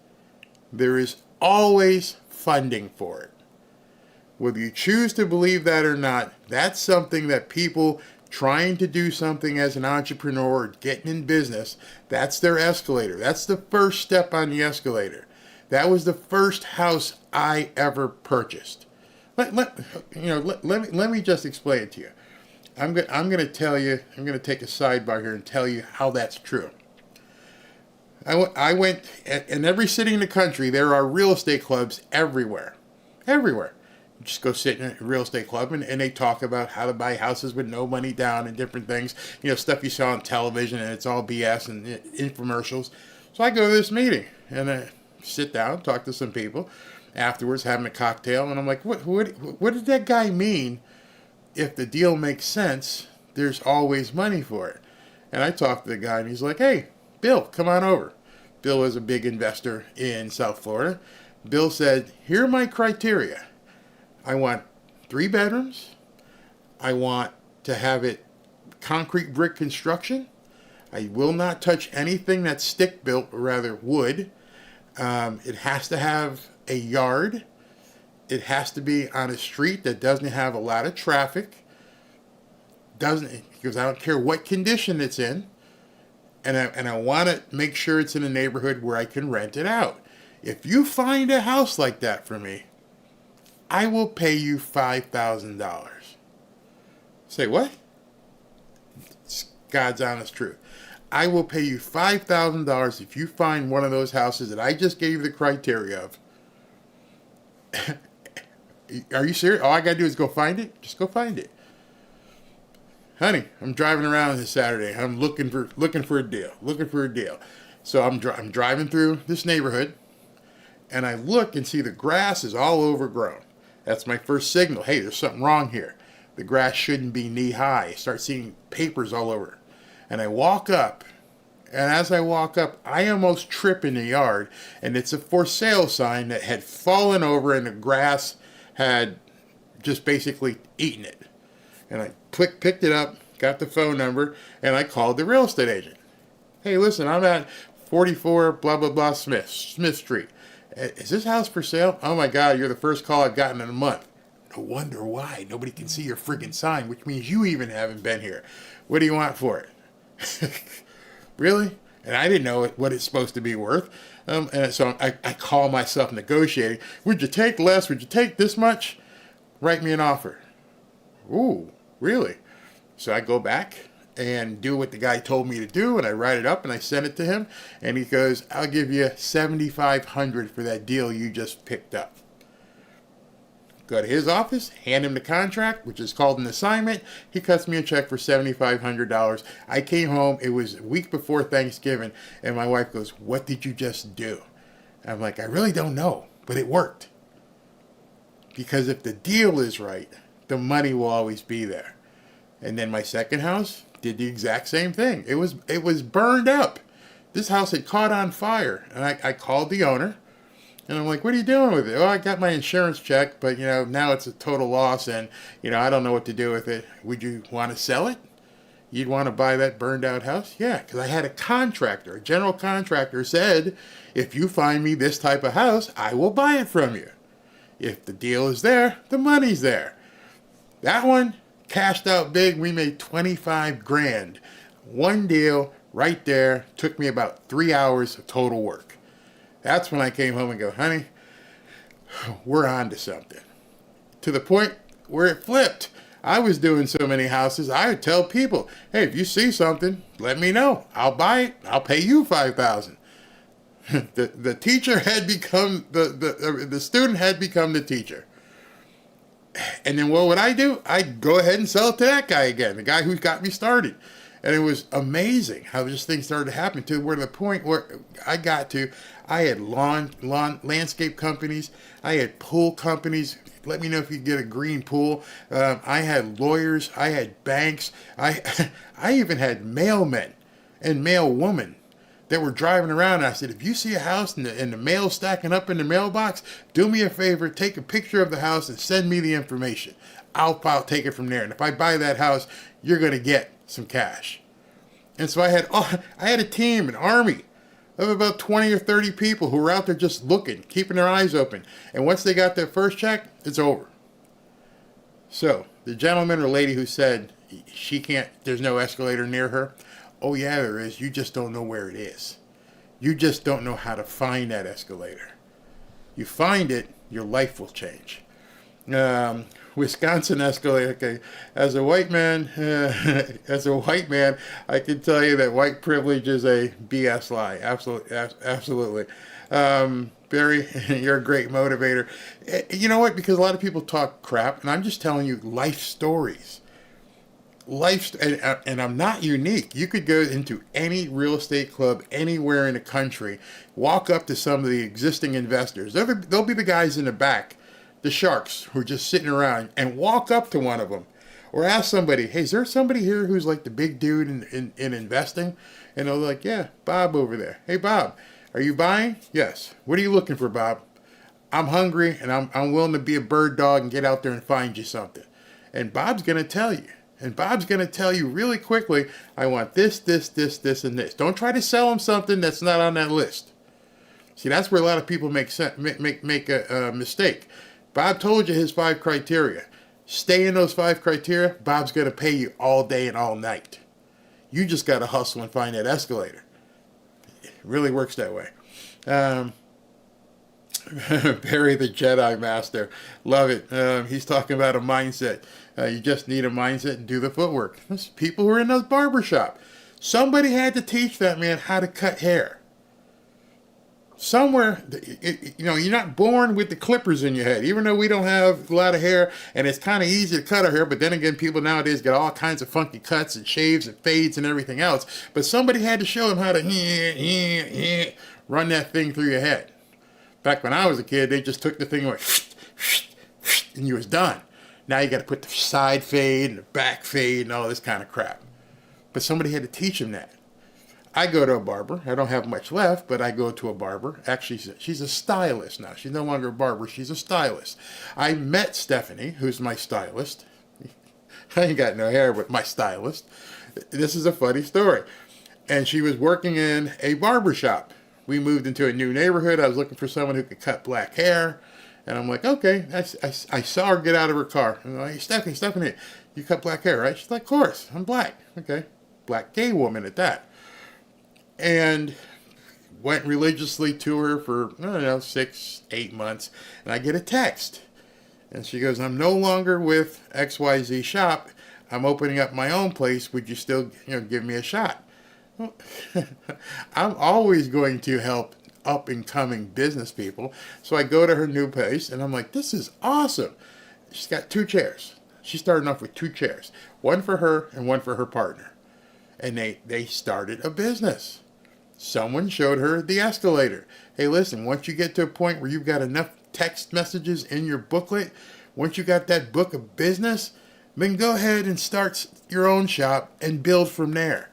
Speaker 8: there is always funding for it. Whether you choose to believe that or not, that's something that people trying to do something as an entrepreneur or getting in business, that's their escalator. That's the first step on the escalator. That was the first house I ever purchased. Let me just explain it to you. I'm going to tell you, I'm going to take a sidebar here and tell you how that's true. I went, in every city in the country, there are real estate clubs everywhere. Everywhere. You just go sit in a real estate club and they talk about how to buy houses with no money down and different things. Stuff you saw on television, and it's all BS and infomercials. So I go to this meeting and I sit down, talk to some people. Afterwards, having a cocktail, and I'm like, what did that guy mean? If the deal makes sense, there's always money for it. And I talked to the guy, and he's like, "Hey, Bill, come on over." Bill is a big investor in South Florida. Bill said, "Here are my criteria. I want 3 bedrooms. I want to have it concrete brick construction. I will not touch anything that's stick built, or rather wood. It has to have a yard. It has to be on a street that doesn't have a lot of traffic. Because I don't care what condition it's in. And I want to make sure it's in a neighborhood where I can rent it out. If you find a house like that for me, I will pay you $5,000. Say what? It's God's honest truth. I will pay you $5,000 if you find one of those houses that I just gave you the criteria of. Are you serious? All I got to do is go find it? Just go find it. Honey, I'm driving around this Saturday. I'm looking for a deal. So I'm driving through this neighborhood, and I look and see the grass is all overgrown. That's my first signal. Hey, there's something wrong here. The grass shouldn't be knee high. I start seeing papers all over. And I walk up, and as I walk up, I almost trip in the yard, and it's a for sale sign that had fallen over, and the grass had just basically eaten it. And I picked it up, got the phone number, and I called the real estate agent. "Hey, listen, I'm at 44 blah, blah, blah Smith Street. Is this house for sale?" "Oh my God, you're the first call I've gotten in a month." "No wonder why. Nobody can see your friggin' sign, which means you even haven't been here. What do you want for it?" Really? And I didn't know what it's supposed to be worth. And so I call myself negotiating. "Would you take less? Would you take this much? Write me an offer." Ooh, really? So I go back and do what the guy told me to do, and I write it up and I send it to him, and he goes, I'll give you $7,500 for that deal you just picked up. Go to his office, hand him the contract, which is called an assignment. He cuts me a check for $7,500. I came home, it was a week before Thanksgiving, and my wife goes, what did you just do? I'm like, I really don't know, but it worked. Because if the deal is right, the money will always be there. And then my second house did the exact same thing. It was burned up. This house had caught on fire. And I called the owner. And I'm like, what are you doing with it? Oh, I got my insurance check, but, now it's a total loss. And, I don't know what to do with it. Would you want to sell it? You'd want to buy that burned out house? Yeah, because I had a general contractor said, if you find me this type of house, I will buy it from you. If the deal is there, the money's there. That one cashed out big. We made $25,000. One deal right there. Took me about 3 hours of total work. That's when I came home and go, honey, we're on to something. To the point where it flipped. I was doing so many houses, I would tell people, hey, if you see something, let me know. I'll buy it. I'll pay you $5,000. The teacher had become, the student had become the teacher. And then what would I do? I'd go ahead and sell it to that guy again, the guy who got me started. And it was amazing how this thing started to happen to where the point where I got to, I had lawn landscape companies, I had pool companies. Let me know if you get a green pool. I had lawyers, I had banks, I even had mailmen and mailwomen that were driving around. And I said, if you see a house and the mail stacking up in the mailbox, do me a favor, take a picture of the house and send me the information. I'll take it from there. And if I buy that house, you're going to get some cash. And so I had a team, an army of about 20 or 30 people who were out there just looking, keeping their eyes open. And once they got their first check, it's over. So the gentleman or lady who said there's no escalator near her. Oh yeah, there is. You just don't know where it is. You just don't know how to find that escalator. You find it, your life will change. Wisconsin escalator. Okay, as a white man, I can tell you that white privilege is a BS lie. Absolutely. Barry, you're a great motivator. You know what? Because a lot of people talk crap, and I'm just telling you life stories. And I'm not unique. You could go into any real estate club anywhere in the country, walk up to some of the existing investors. They'll be the guys in the back, the sharks who are just sitting around, and walk up to one of them or ask somebody, hey, is there somebody here who's like the big dude in investing? And they'll be like, yeah, Bob over there. Hey, Bob, are you buying? Yes. What are you looking for, Bob? I'm hungry and I'm willing to be a bird dog and get out there and find you something. And Bob's going to tell you. And Bob's going to tell you really quickly, I want this, this, this, this, and this. Don't try to sell him something that's not on that list. See, that's where a lot of people make a mistake. Bob told you his 5 criteria. Stay in those 5 criteria, Bob's going to pay you all day and all night. You just got to hustle and find that escalator. It really works that way. Barry the Jedi Master. Love it. He's talking about a mindset. You just need a mindset and do the footwork. There's people who are in those barbershop. Somebody had to teach that man how to cut hair. Somewhere, you're not born with the clippers in your head, even though we don't have a lot of hair, and it's kind of easy to cut our hair, but then again, people nowadays get all kinds of funky cuts and shaves and fades and everything else, but somebody had to show them how to run that thing through your head. Back when I was a kid, they just took the thing and went, and you was done. Now you got to put the side fade and the back fade and all this kind of crap. But somebody had to teach them that. I go to a barber. I don't have much left, but I go to a barber. Actually, she's a stylist now. She's no longer a barber. She's a stylist. I met Stephanie, who's my stylist. I ain't got no hair, but my stylist. This is a funny story. And she was working in a barbershop. We moved into a new neighborhood. I was looking for someone who could cut black hair. And I'm like, okay. I saw her get out of her car. I'm like, hey, Stephanie, you cut black hair, right? She's like, of course, I'm black. Okay. Black gay woman at that. And went religiously to her for, 6-8 months. And I get a text. And she goes, I'm no longer with XYZ shop. I'm opening up my own place. Would you still, give me a shot? Well, I'm always going to help up and coming business people. So I go to her new place and I'm like, this is awesome. She's got 2 chairs. She's starting off with 2 chairs, one for her and one for her partner. And they started a business. Someone showed her the escalator. Hey, listen, once you get to a point where you've got enough text messages in your booklet, once you got that book of business, then go ahead and start your own shop and build from there.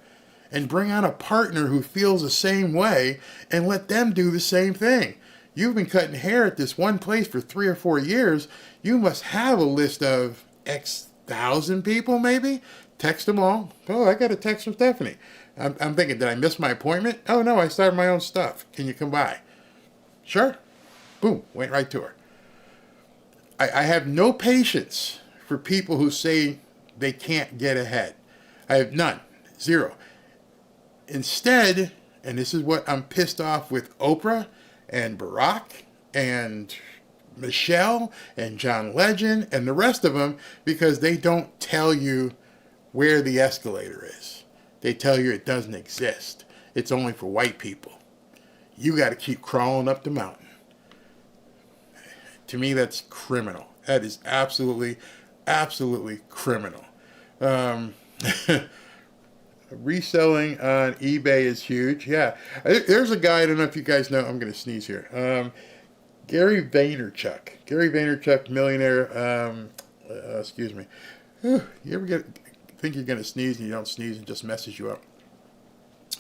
Speaker 8: And bring on a partner who feels the same way and let them do the same thing. You've been cutting hair at this one place for 3 or 4 years. You must have a list of X thousand people, maybe? Text them all. Oh, I got a text from Stephanie. I'm thinking, did I miss my appointment? Oh, no, I started my own stuff. Can you come by? Sure. Boom, went right to her. I have no patience for people who say they can't get ahead. I have none. Zero. Instead, and this is what I'm pissed off with Oprah and Barack and Michelle and John Legend and the rest of them, because they don't tell you where the escalator is. They tell you it doesn't exist. It's only for white people. You got to keep crawling up the mountain. To me, that's criminal. That is absolutely, absolutely criminal. Reselling on eBay is huge. Yeah. There's a guy, I don't know if you guys know, I'm going to sneeze here. Gary Vaynerchuk. Gary Vaynerchuk, millionaire. Excuse me. You ever think you're going to sneeze and you don't sneeze and just messes you up?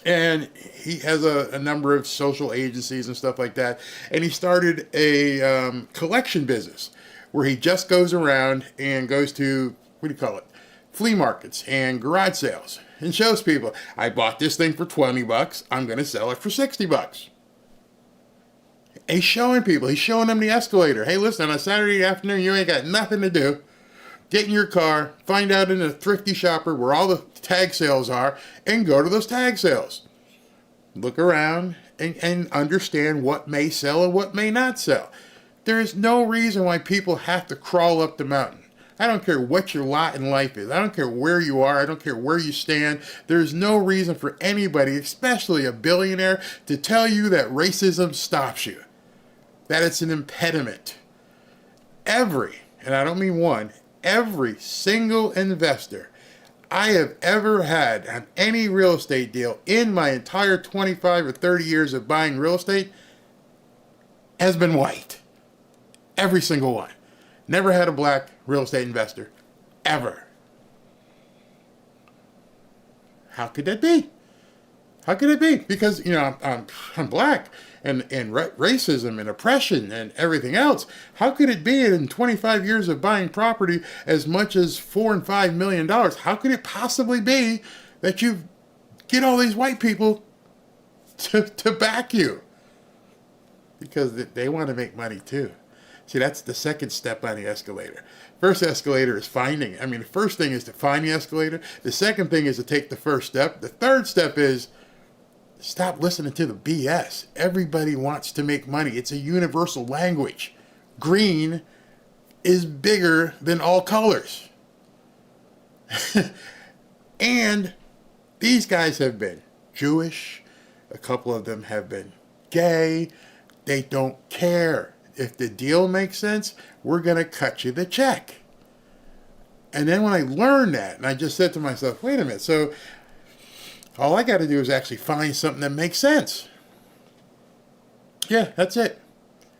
Speaker 8: And he has a number of social agencies and stuff like that. And he started a collection business where he just goes around and goes to, what do you call it? Flea markets and garage sales and shows people, I bought this thing for $20. I'm going to sell it for $60. He's showing people, he's showing them the escalator. Hey, listen, on a Saturday afternoon, you ain't got nothing to do. Get in your car, find out in a thrifty shopper where all the tag sales are, and go to those tag sales. Look around and understand what may sell and what may not sell. There is no reason why people have to crawl up the mountain. I don't care what your lot in life is. I don't care where you are. I don't care where you stand. There's no reason for anybody, especially a billionaire, to tell you that racism stops you, that it's an impediment. And I don't mean one, every single investor I have ever had on any real estate deal in my entire 25 or 30 years of buying real estate has been white. Every single one. Never had a black real estate investor. Ever. How could that be? How could it be? Because, I'm black and racism and oppression and everything else. How could it be in 25 years of buying property as much as $4 and $5 million? How could it possibly be that you get all these white people to back you? Because they want to make money too. See, that's the second step on the escalator. First escalator is finding. The first thing is to find the escalator. The second thing is to take the first step. The third step is stop listening to the BS. Everybody wants to make money. It's a universal language. Green is bigger than all colors. And these guys have been Jewish. A couple of them have been gay. They don't care. If the deal makes sense, we're going to cut you the check. And then when I learned that, and I just said to myself, wait a minute, so all I got to do is actually find something that makes sense. Yeah, that's it.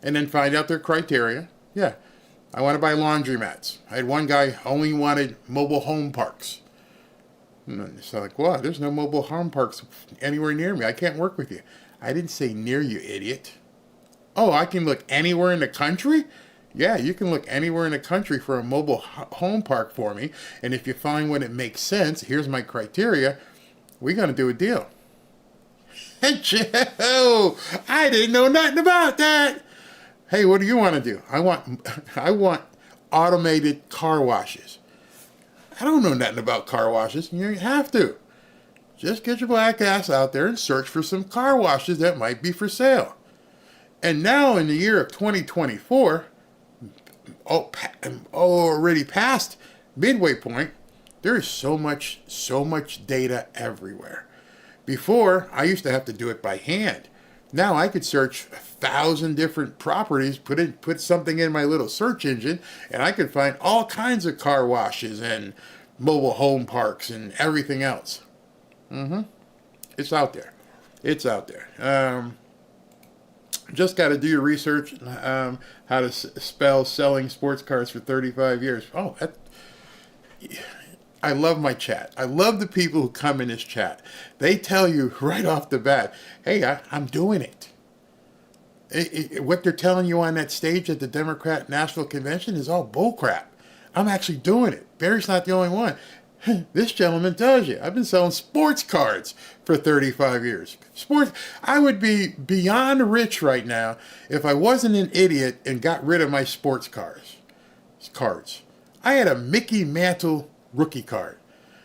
Speaker 8: And then find out their criteria. Yeah, I want to buy laundromats. I had one guy only wanted mobile home parks. And it's like, wow, there's no mobile home parks anywhere near me. I can't work with you. I didn't say near you, idiot. Oh, I can look anywhere in the country? Yeah, you can look anywhere in the country for a mobile home park for me. And if you find one that makes sense, here's my criteria, we're going to do a deal. Hey, Joe, I didn't know nothing about that. Hey, what do you want to do? I want automated car washes. I don't know nothing about car washes. You don't have to. Just get your black ass out there and search for some car washes that might be for sale. And now in the year of 2024, already past midway point, there is so much data everywhere. Before, I used to have to do it by hand. Now I could search 1,000 different properties, put something in my little search engine, and I could find all kinds of car washes and mobile home parks and everything else. It's out there. It's out there. Just got to do your research. How to spell selling sports cars for 35 years. Oh, I love my chat. I love the people who come in this chat. They tell you right off the bat, hey, I'm doing it. What they're telling you on that stage at the Democrat National Convention is all bullcrap. I'm actually doing it. Barry's not the only one. This gentleman tells you, I've been selling sports cards for 35 years. I would be beyond rich right now if I wasn't an idiot and got rid of my sports cards. I had a Mickey Mantle rookie card.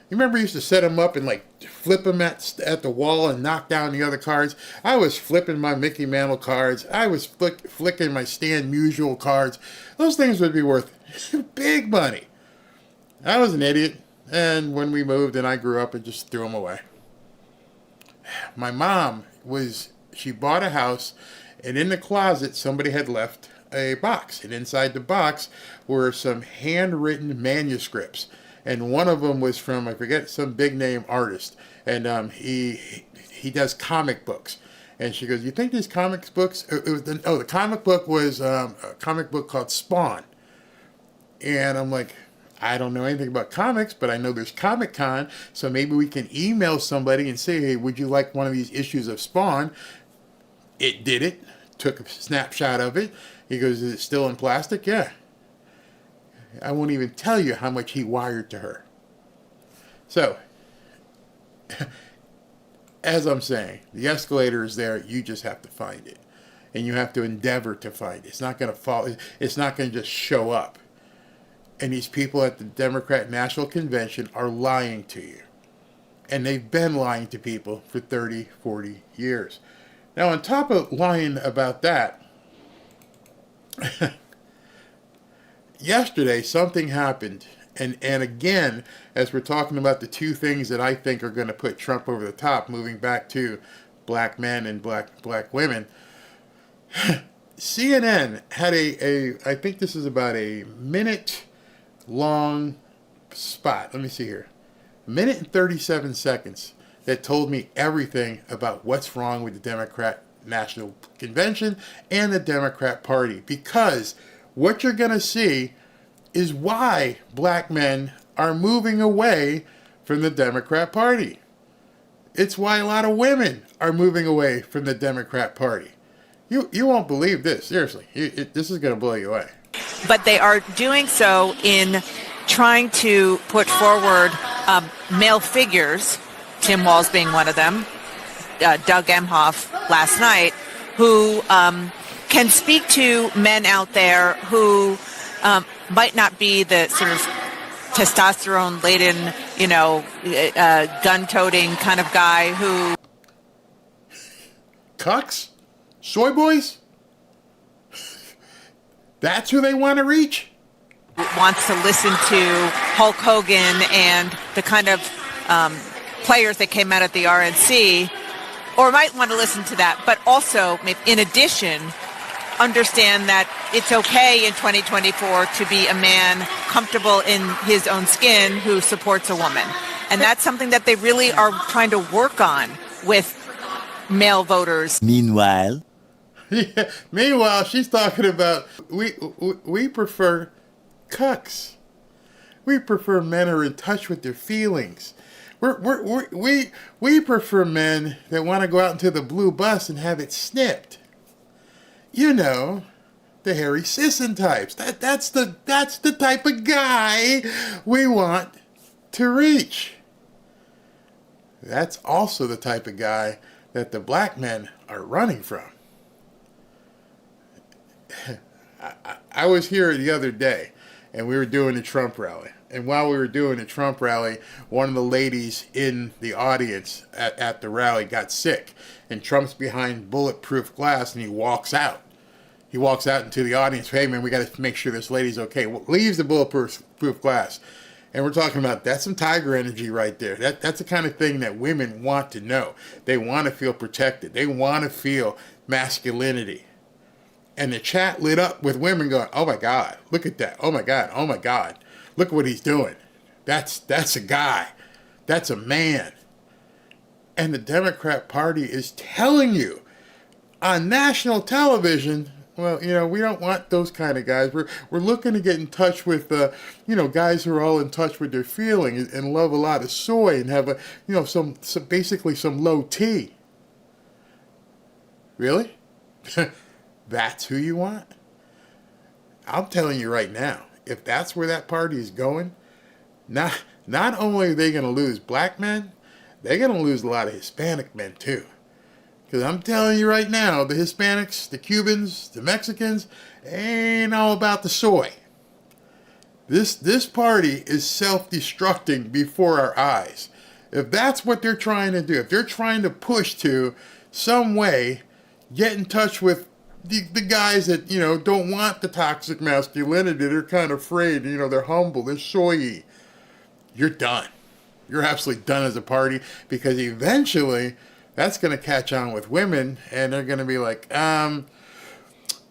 Speaker 8: You remember you used to set them up and like flip them at the wall and knock down the other cards? I was flipping my Mickey Mantle cards. I was flicking my Stan Musial cards. Those things would be worth big money. I was an idiot. And when we moved and I grew up, I just threw them away. My mom she bought a house, and in the closet somebody had left a box. And inside the box were some handwritten manuscripts. And one of them was from, I forget, some big name artist. And he does comic books. And she goes, you think these comic books, the comic book was a comic book called Spawn. And I'm like, I don't know anything about comics, but I know there's Comic-Con, so maybe we can email somebody and say, hey, would you like one of these issues of Spawn? It did it. Took a snapshot of it. He goes, is it still in plastic? Yeah. I won't even tell you how much he wired to her. So, as I'm saying, the escalator is there. You just have to find it. And you have to endeavor to find it. It's not going to fall. It's not going to just show up. And these people at the Democrat National Convention are lying to you. And they've been lying to people for 30, 40 years. Now, on top of lying about that, yesterday something happened. And again, as we're talking about the two things that I think are going to put Trump over the top, moving back to black men and black women, CNN had I think this is about a minute long spot. Let me see here. A minute and 37 seconds that told me everything about what's wrong with the Democrat National Convention and the Democrat Party. Because what you're going to see is why black men are moving away from the Democrat Party. It's why a lot of women are moving away from the Democrat Party. You won't believe this. Seriously. This is going to blow you away.
Speaker 17: But they are doing so in trying to put forward male figures, Tim Walz being one of them, Doug Emhoff last night, who can speak to men out there who might not be the sort of testosterone-laden, gun-toting kind of guy who...
Speaker 8: Cucks? Soy boys? That's who they want to reach?
Speaker 17: Wants to listen to Hulk Hogan and the kind of players that came out at the RNC, or might want to listen to that, but also, in addition, understand that it's okay in 2024 to be a man comfortable in his own skin who supports a woman. And that's something that they really are trying to work on with male voters.
Speaker 8: Meanwhile, she's talking about we prefer cucks. We prefer men who are in touch with their feelings. We prefer men that want to go out into the blue bus and have it snipped. The Harry Sisson types. That's the type of guy we want to reach. That's also the type of guy that the black men are running from. I was here the other day, and we were doing the Trump rally. And while we were doing the Trump rally, one of the ladies in the audience at the rally got sick. And Trump's behind bulletproof glass, and he walks out. He walks out into the audience. Hey, man, we got to make sure this lady's okay. Well, leaves the bulletproof glass. And we're talking about, that's some tiger energy right there. That's the kind of thing that women want to know. They want to feel protected. They want to feel masculinity. And the chat lit up with women going, oh my God, look at that. Oh my God, oh my God. Look what he's doing. That's a guy. That's a man. And the Democrat Party is telling you on national television, well, you know, we don't want those kind of guys. We're looking to get in touch with, you know, guys who are all in touch with their feelings and love a lot of soy and have some basically some low T. Really? That's who you want? I'm telling you right now, if that's where that party is going, not only are they going to lose black men, they're going to lose a lot of Hispanic men too. Because I'm telling you right now, the Hispanics, the Cubans, the Mexicans, ain't all about the soy. This party is self-destructing before our eyes. If that's what they're trying to do, if they're trying to push to some way, get in touch with the guys that, you know, don't want the toxic masculinity, they're kind of afraid, you know, they're humble, they're soy-y, you're done. You're absolutely done as a party, because eventually that's going to catch on with women, and they're going to be like,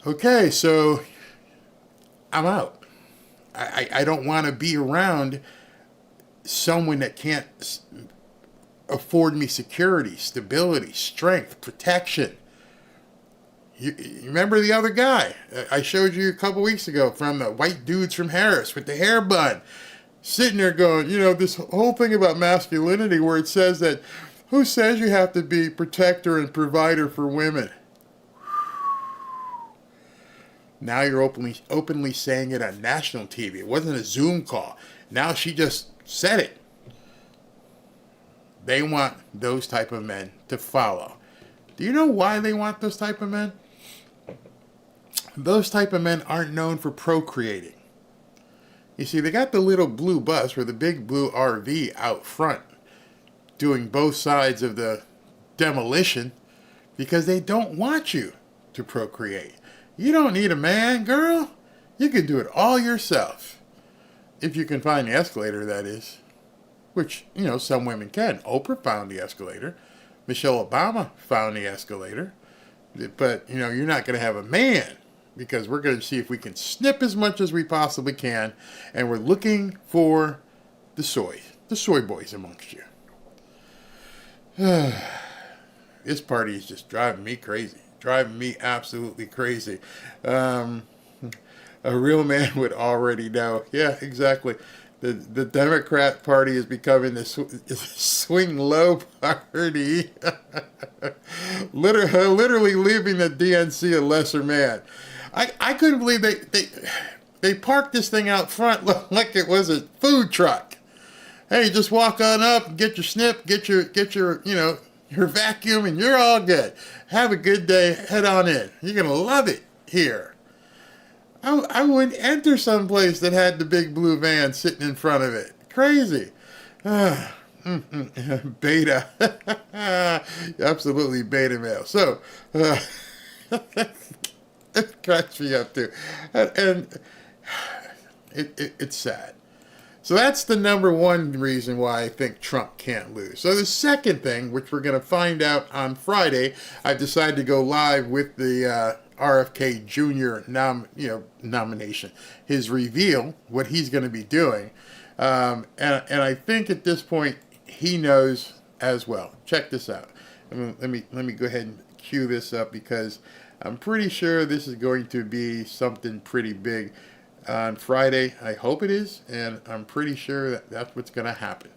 Speaker 8: okay, so I'm out. I don't want to be around someone that can't afford me security, stability, strength, protection. You remember the other guy I showed you a couple weeks ago from the white dudes from Harris with the hair bun, sitting there going, you know, this whole thing about masculinity where it says that, who says you have to be protector and provider for women? Now you're openly saying it on national TV. It wasn't a Zoom call. Now she just said it. They want those type of men to follow. Do you know why they want those type of men? Those type of men aren't known for procreating. You see, they got the little blue bus or the big blue RV out front doing both sides of the demolition because they don't want you to procreate. You don't need a man, girl. You can do it all yourself. If you can find the escalator, that is. Which, you know, some women can. Oprah found the escalator. Michelle Obama found the escalator. But, you know, you're not going to have a man because we're going to see if we can snip as much as we possibly can. And we're looking for the soy boys amongst you. This party is just driving me crazy. Driving me absolutely crazy. A real man would already know. Yeah, exactly. The Democrat Party is becoming the swing low party. literally leaving the DNC a lesser man. I couldn't believe they parked this thing out front like it was a food truck. Hey, just walk on up, get your snip, get your you know, your vacuum, and you're all good. Have a good day. Head on in. You're gonna love it here. I wouldn't enter someplace that had the big blue van sitting in front of it. Crazy. Beta. Absolutely beta male. So, it cracks me up too. And it's sad. So that's the number one reason why I think Trump can't lose. So the second thing, which we're going to find out on Friday, I decided to go live with the RFK Jr. nomination, his reveal, what he's going to be doing, and I think at this point he knows as well. Check this out. Let me go ahead and cue this up because I'm pretty sure this is going to be something pretty big on Friday. I hope it is, and I'm pretty sure that that's what's going to happen.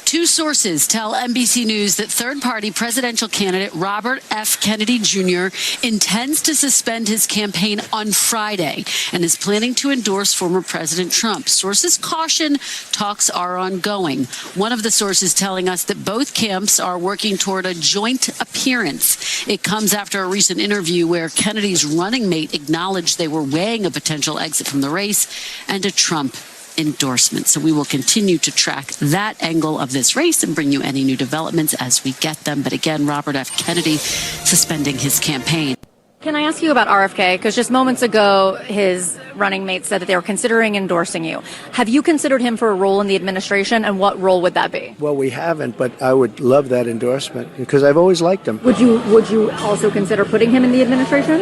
Speaker 18: Two sources tell NBC News that third-party presidential candidate Robert F. Kennedy Jr. intends to suspend his campaign on Friday and is planning to endorse former President Trump. Sources caution talks are ongoing. One of the sources telling us that both camps are working toward a joint appearance. It comes after a recent interview where Kennedy's running mate acknowledged they were weighing a potential exit from the race and a Trump endorsement. So we will continue to track that angle of this race and bring you any new developments as we get them. But again, Robert F. Kennedy suspending his campaign.
Speaker 19: Can I ask you about RFK? Because just moments ago, his running mate said that they were considering endorsing you. Have you considered him for a role in the administration, and what role would that be?
Speaker 20: Well, we haven't, but I would love that endorsement because I've always liked him.
Speaker 19: Would you also consider putting him in the administration?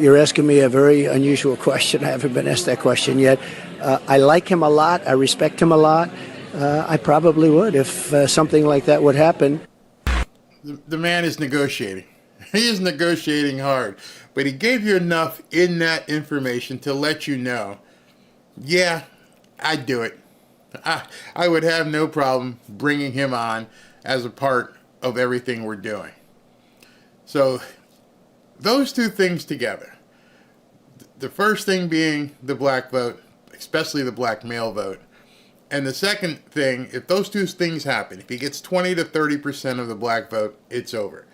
Speaker 20: You're asking me a very unusual question. I haven't been asked that question yet. I like him a lot. I respect him a lot. I probably would if something like that would happen.
Speaker 8: The man is negotiating. He is negotiating hard, but he gave you enough in that information to let you know, yeah, I'd do it. I would have no problem bringing him on as a part of everything we're doing. So those two things together, the first thing being the black vote, especially the black male vote, and the second thing, if those two things happen, if he gets 20 to 30% of the black vote, it's over.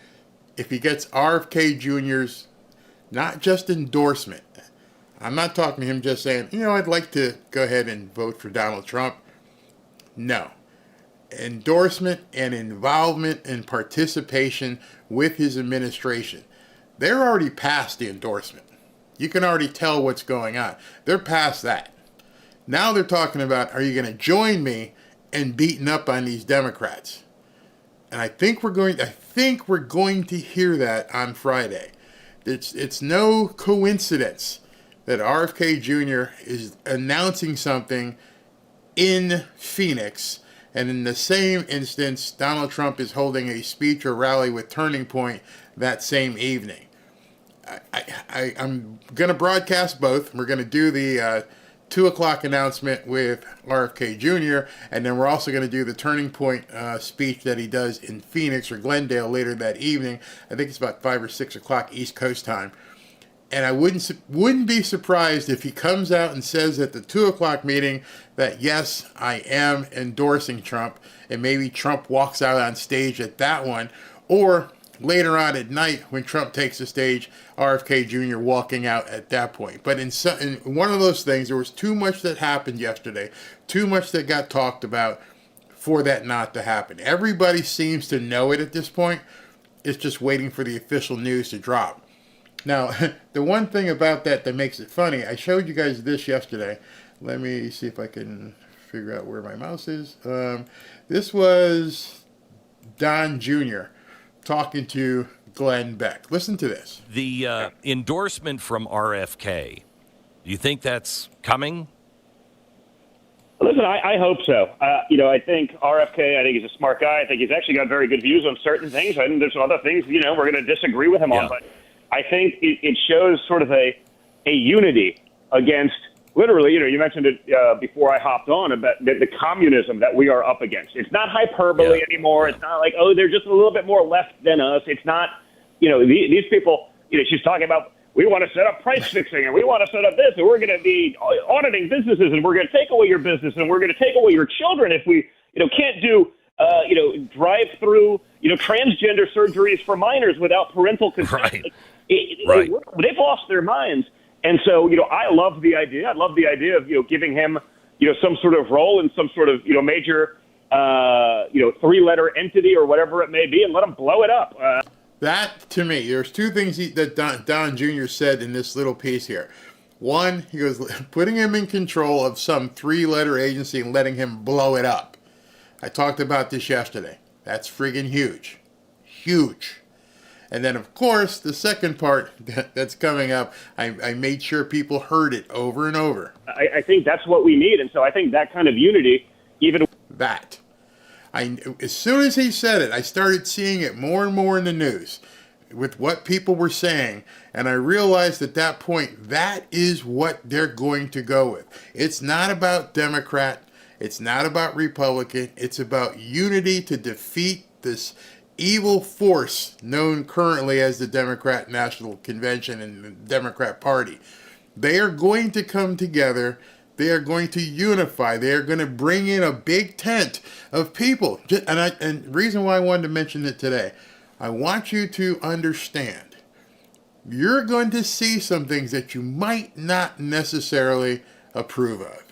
Speaker 8: If he gets RFK Jr.'s, not just endorsement, I'm not talking to him just saying, I'd like to go ahead and vote for Donald Trump. No. Endorsement and involvement and participation with his administration. They're already past the endorsement. You can already tell what's going on. They're past that. Now they're talking about, are you going to join me in beating up on these Democrats? And I think we're going to hear that on Friday. It's no coincidence that RFK Jr. is announcing something in Phoenix, and in the same instance, Donald Trump is holding a speech or rally with Turning Point that same evening. I'm going to broadcast both. We're going to do the 2 o'clock announcement with RFK Jr., and then we're also going to do the Turning Point speech that he does in Phoenix or Glendale later that evening. I think it's about 5 or 6 o'clock East Coast time. And I wouldn't be surprised if he comes out and says at the 2 o'clock meeting that, yes, I am endorsing Trump, and maybe Trump walks out on stage at that one, or later on at night when Trump takes the stage, RFK Jr. walking out at that point. But in one of those things, there was too much that happened yesterday, too much that got talked about for that not to happen. Everybody seems to know it at this point. It's just waiting for the official news to drop. Now, the one thing about that makes it funny, I showed you guys this yesterday. Let me see if I can figure out where my mouse is. This was Don Jr. talking to Glenn Beck. Listen to this.
Speaker 21: The endorsement from RFK, do you think that's coming?
Speaker 22: Listen, I hope so. I think RFK, I think he's a smart guy. I think he's actually got very good views on certain things. I think there's some other things, we're going to disagree with him on. But I think it shows sort of a unity against, literally, you mentioned it before I hopped on, about the communism that we are up against. It's not hyperbole anymore. It's not like, they're just a little bit more left than us. It's not, these people, she's talking about, we want to set up price fixing, and we want to set up this, and we're going to be auditing businesses, and we're going to take away your business, and we're going to take away your children if we, can't do, drive-through, transgender surgeries for minors without parental consent.
Speaker 21: Right.
Speaker 22: They've lost their minds. And so, I love the idea. I love the idea of, giving him, some sort of role in some sort of, major, 3-letter entity or whatever it may be, and let him blow it up.
Speaker 8: That, to me, there's two things that Don Jr. said in this little piece here. One, he goes, putting him in control of some 3-letter agency and letting him blow it up. I talked about this yesterday. That's friggin' huge. Huge. And then, of course, the second part that's coming up, I made sure people heard it over and over.
Speaker 22: I think that's what we need. And so I think that kind of unity, even...
Speaker 8: That. As soon as he said it, I started seeing it more and more in the news with what people were saying. And I realized at that point, that is what they're going to go with. It's not about Democrat. It's not about Republican. It's about unity to defeat this evil force known currently as the Democrat National Convention and the Democrat Party. They are going to come together. They are going to unify. They are going to bring in a big tent of people. And the reason why I wanted to mention it today, I want you to understand, you're going to see some things that you might not necessarily approve of.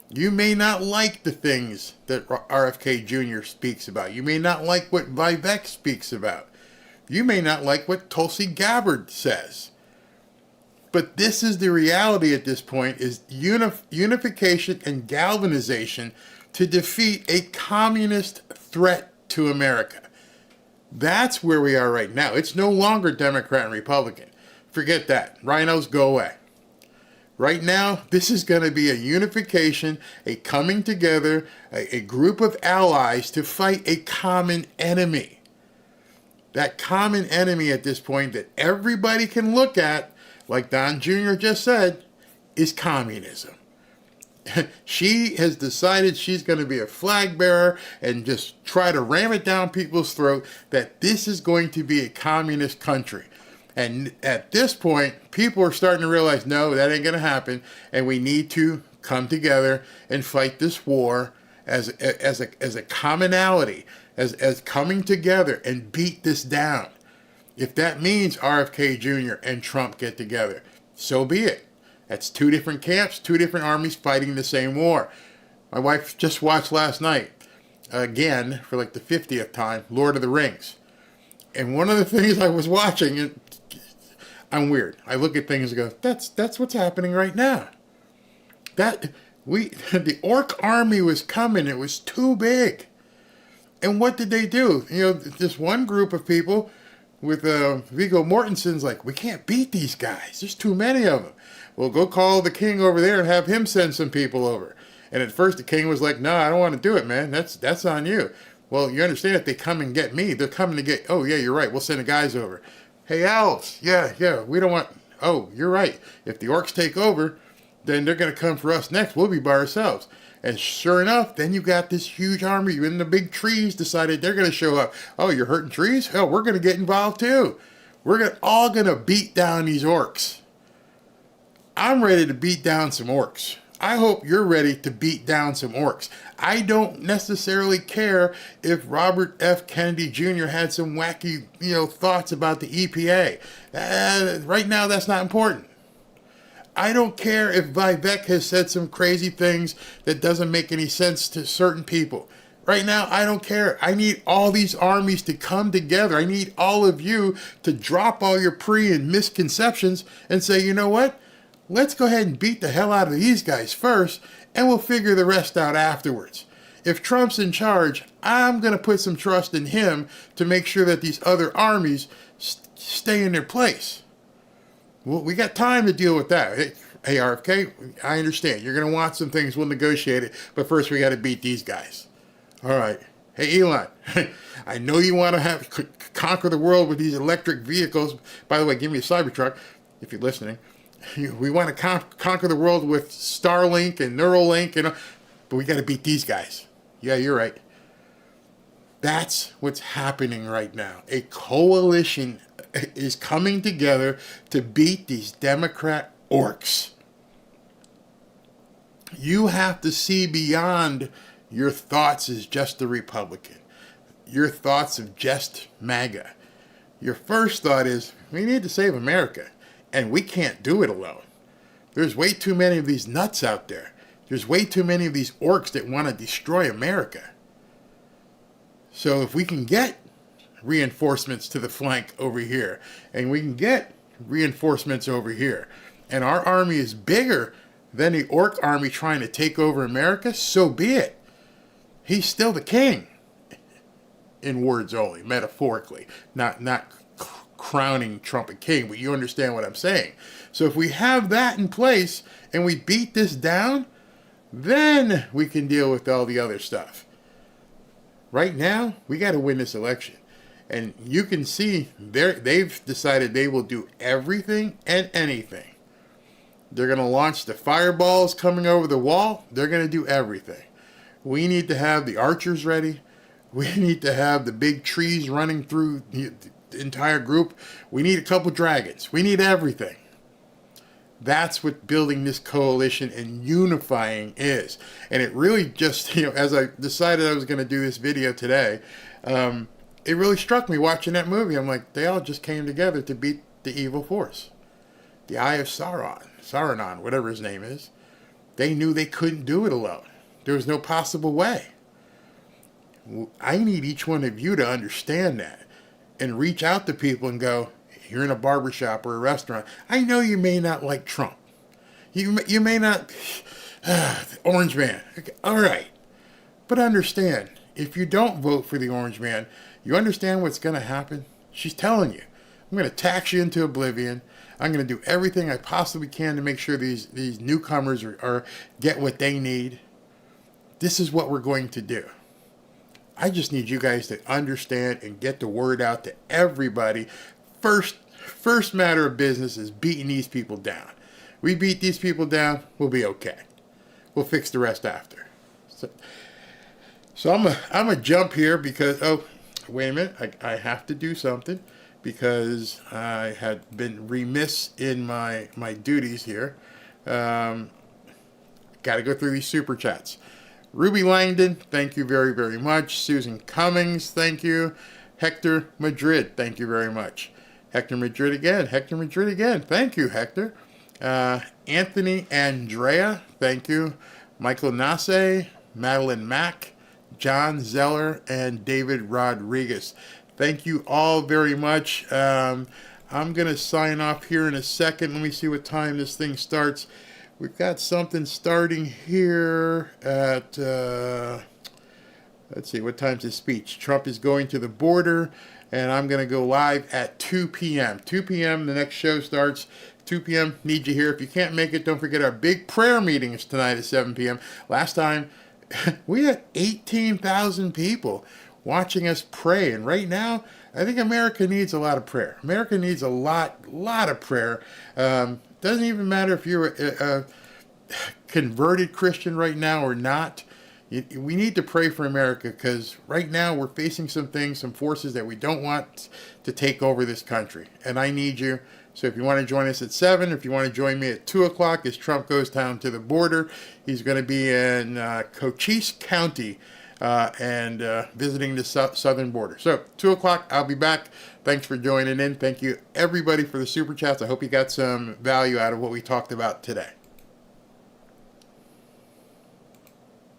Speaker 8: You may not like the things that RFK Jr. speaks about. You may not like what Vivek speaks about. You may not like what Tulsi Gabbard says. But this is the reality at this point, is unification and galvanization to defeat a communist threat to America. That's where we are right now. It's no longer Democrat and Republican. Forget that. Rhinos, go away. Right now, this is going to be a unification, a coming together, a group of allies to fight a common enemy. That common enemy at this point that everybody can look at, like Don Jr. just said, is communism. She has decided she's going to be a flag bearer and just try to ram it down people's throat that this is going to be a communist country. And at this point, people are starting to realize, no, that ain't going to happen, and we need to come together and fight this war as a commonality, as coming together and beat this down. If that means RFK Jr. and Trump get together, so be it. That's two different camps, two different armies fighting the same war. My wife just watched last night, again, for like the 50th time, Lord of the Rings. And one of the things I was watching, I'm weird. I look at things and go, that's what's happening right now. The orc army was coming. It was too big. And what did they do? This one group of people with Viggo Mortensen's like, we can't beat these guys. There's too many of them. Well, go call the king over there and have him send some people over. And at first the king was like, no, I don't want to do it, man. That's on you. Well, you understand, if they come and get me, they're coming to get, oh, yeah, you're right. We'll send the guys over. Hey, elves, yeah, we don't want, oh, you're right. If the orcs take over, then they're going to come for us next. We'll be by ourselves. And sure enough, then you got this huge army, and the big trees decided they're going to show up. Oh, you're hurting trees? Hell, we're going to get involved too. We're all going to beat down these orcs. I'm ready to beat down some orcs. I hope you're ready to beat down some orcs. I don't necessarily care if Robert F. Kennedy Jr. had some wacky, thoughts about the EPA. Right now, that's not important. I don't care if Vivek has said some crazy things that doesn't make any sense to certain people. Right now, I don't care. I need all these armies to come together. I need all of you to drop all your pre and misconceptions and say, you know what? Let's go ahead and beat the hell out of these guys first, and we'll figure the rest out afterwards. If Trump's in charge, I'm going to put some trust in him to make sure that these other armies stay in their place. Well, we got time to deal with that. Hey, RFK, I understand. You're going to want some things. We'll negotiate it. But first, we got to beat these guys. All right. Hey, Elon, I know you want to conquer the world with these electric vehicles. By the way, give me a Cybertruck if you're listening. We want to conquer the world with Starlink and Neuralink, but we got to beat these guys. Yeah, you're right. That's what's happening right now. A coalition is coming together to beat these Democrat orcs. You have to see beyond your thoughts as just a Republican, your thoughts of just MAGA. Your first thought is, we need to save America. And we can't do it alone. There's way too many of these nuts out there. There's way too many of these orcs that want to destroy America. So if we can get reinforcements to the flank over here, and we can get reinforcements over here, and our army is bigger than the orc army trying to take over America, so be it. He's still the king. In words only, metaphorically. Not crowning Trump a king, but you understand what I'm saying. So if we have that in place and we beat this down, then we can deal with all the other stuff. Right now, we got to win this election. And you can see they've decided they will do everything and anything. They're going to launch the fireballs coming over the wall. They're going to do everything. We need to have the archers ready. We need to have the big trees running through the entire group. We need a couple dragons. We need everything. That's what building this coalition and unifying is. And it really just, as I decided I was going to do this video today, it really struck me watching that movie. I'm like, they all just came together to beat the evil force. The Eye of Sauron, whatever his name is. They knew they couldn't do it alone. There was no possible way. I need each one of you to understand that. and reach out to people and go, you're in a barbershop or a restaurant. I know you may not like Trump. You may not, Orange Man. Okay, all right. But understand, if you don't vote for the Orange Man, you understand what's going to happen? She's telling you, I'm going to tax you into oblivion. I'm going to do everything I possibly can to make sure these newcomers are get what they need. This is what we're going to do. I just need you guys to understand and get the word out to everybody. First matter of business is beating these people down. We beat these people down, we'll be okay. We'll fix the rest after. So I'm a jump here because, oh, wait a minute, I have to do something because I had been remiss in my duties here. Got to go through these super chats. Ruby Langdon, thank you very, very much. Susan Cummings, thank you. Hector Madrid, thank you very much. Hector Madrid again. Thank you, Hector. Anthony Andrea, thank you. Michael Nase, Madeline Mack, John Zeller, and David Rodriguez. Thank you all very much. I'm going to sign off here in a second. Let me see what time this thing starts. We've got something starting here at, let's see, what time's his speech? Trump is going to the border, and I'm going to go live at 2 p.m. 2 p.m., the next show starts. 2 p.m., need you here. If you can't make it, don't forget our big prayer meetings tonight at 7 p.m. Last time, we had 18,000 people watching us pray. And right now, I think America needs a lot of prayer. America needs a lot of prayer. Doesn't even matter if you're a converted Christian right now or not. We need to pray for America because right now we're facing some things, some forces that we don't want to take over this country. And I need you. So if you want to join us at 7, if you want to join me at 2 o'clock as Trump goes down to the border, he's going to be in Cochise County and visiting the southern border. So 2 o'clock, I'll be back. Thanks for joining in. Thank you, everybody, for the super chats. I hope you got some value out of what we talked about today.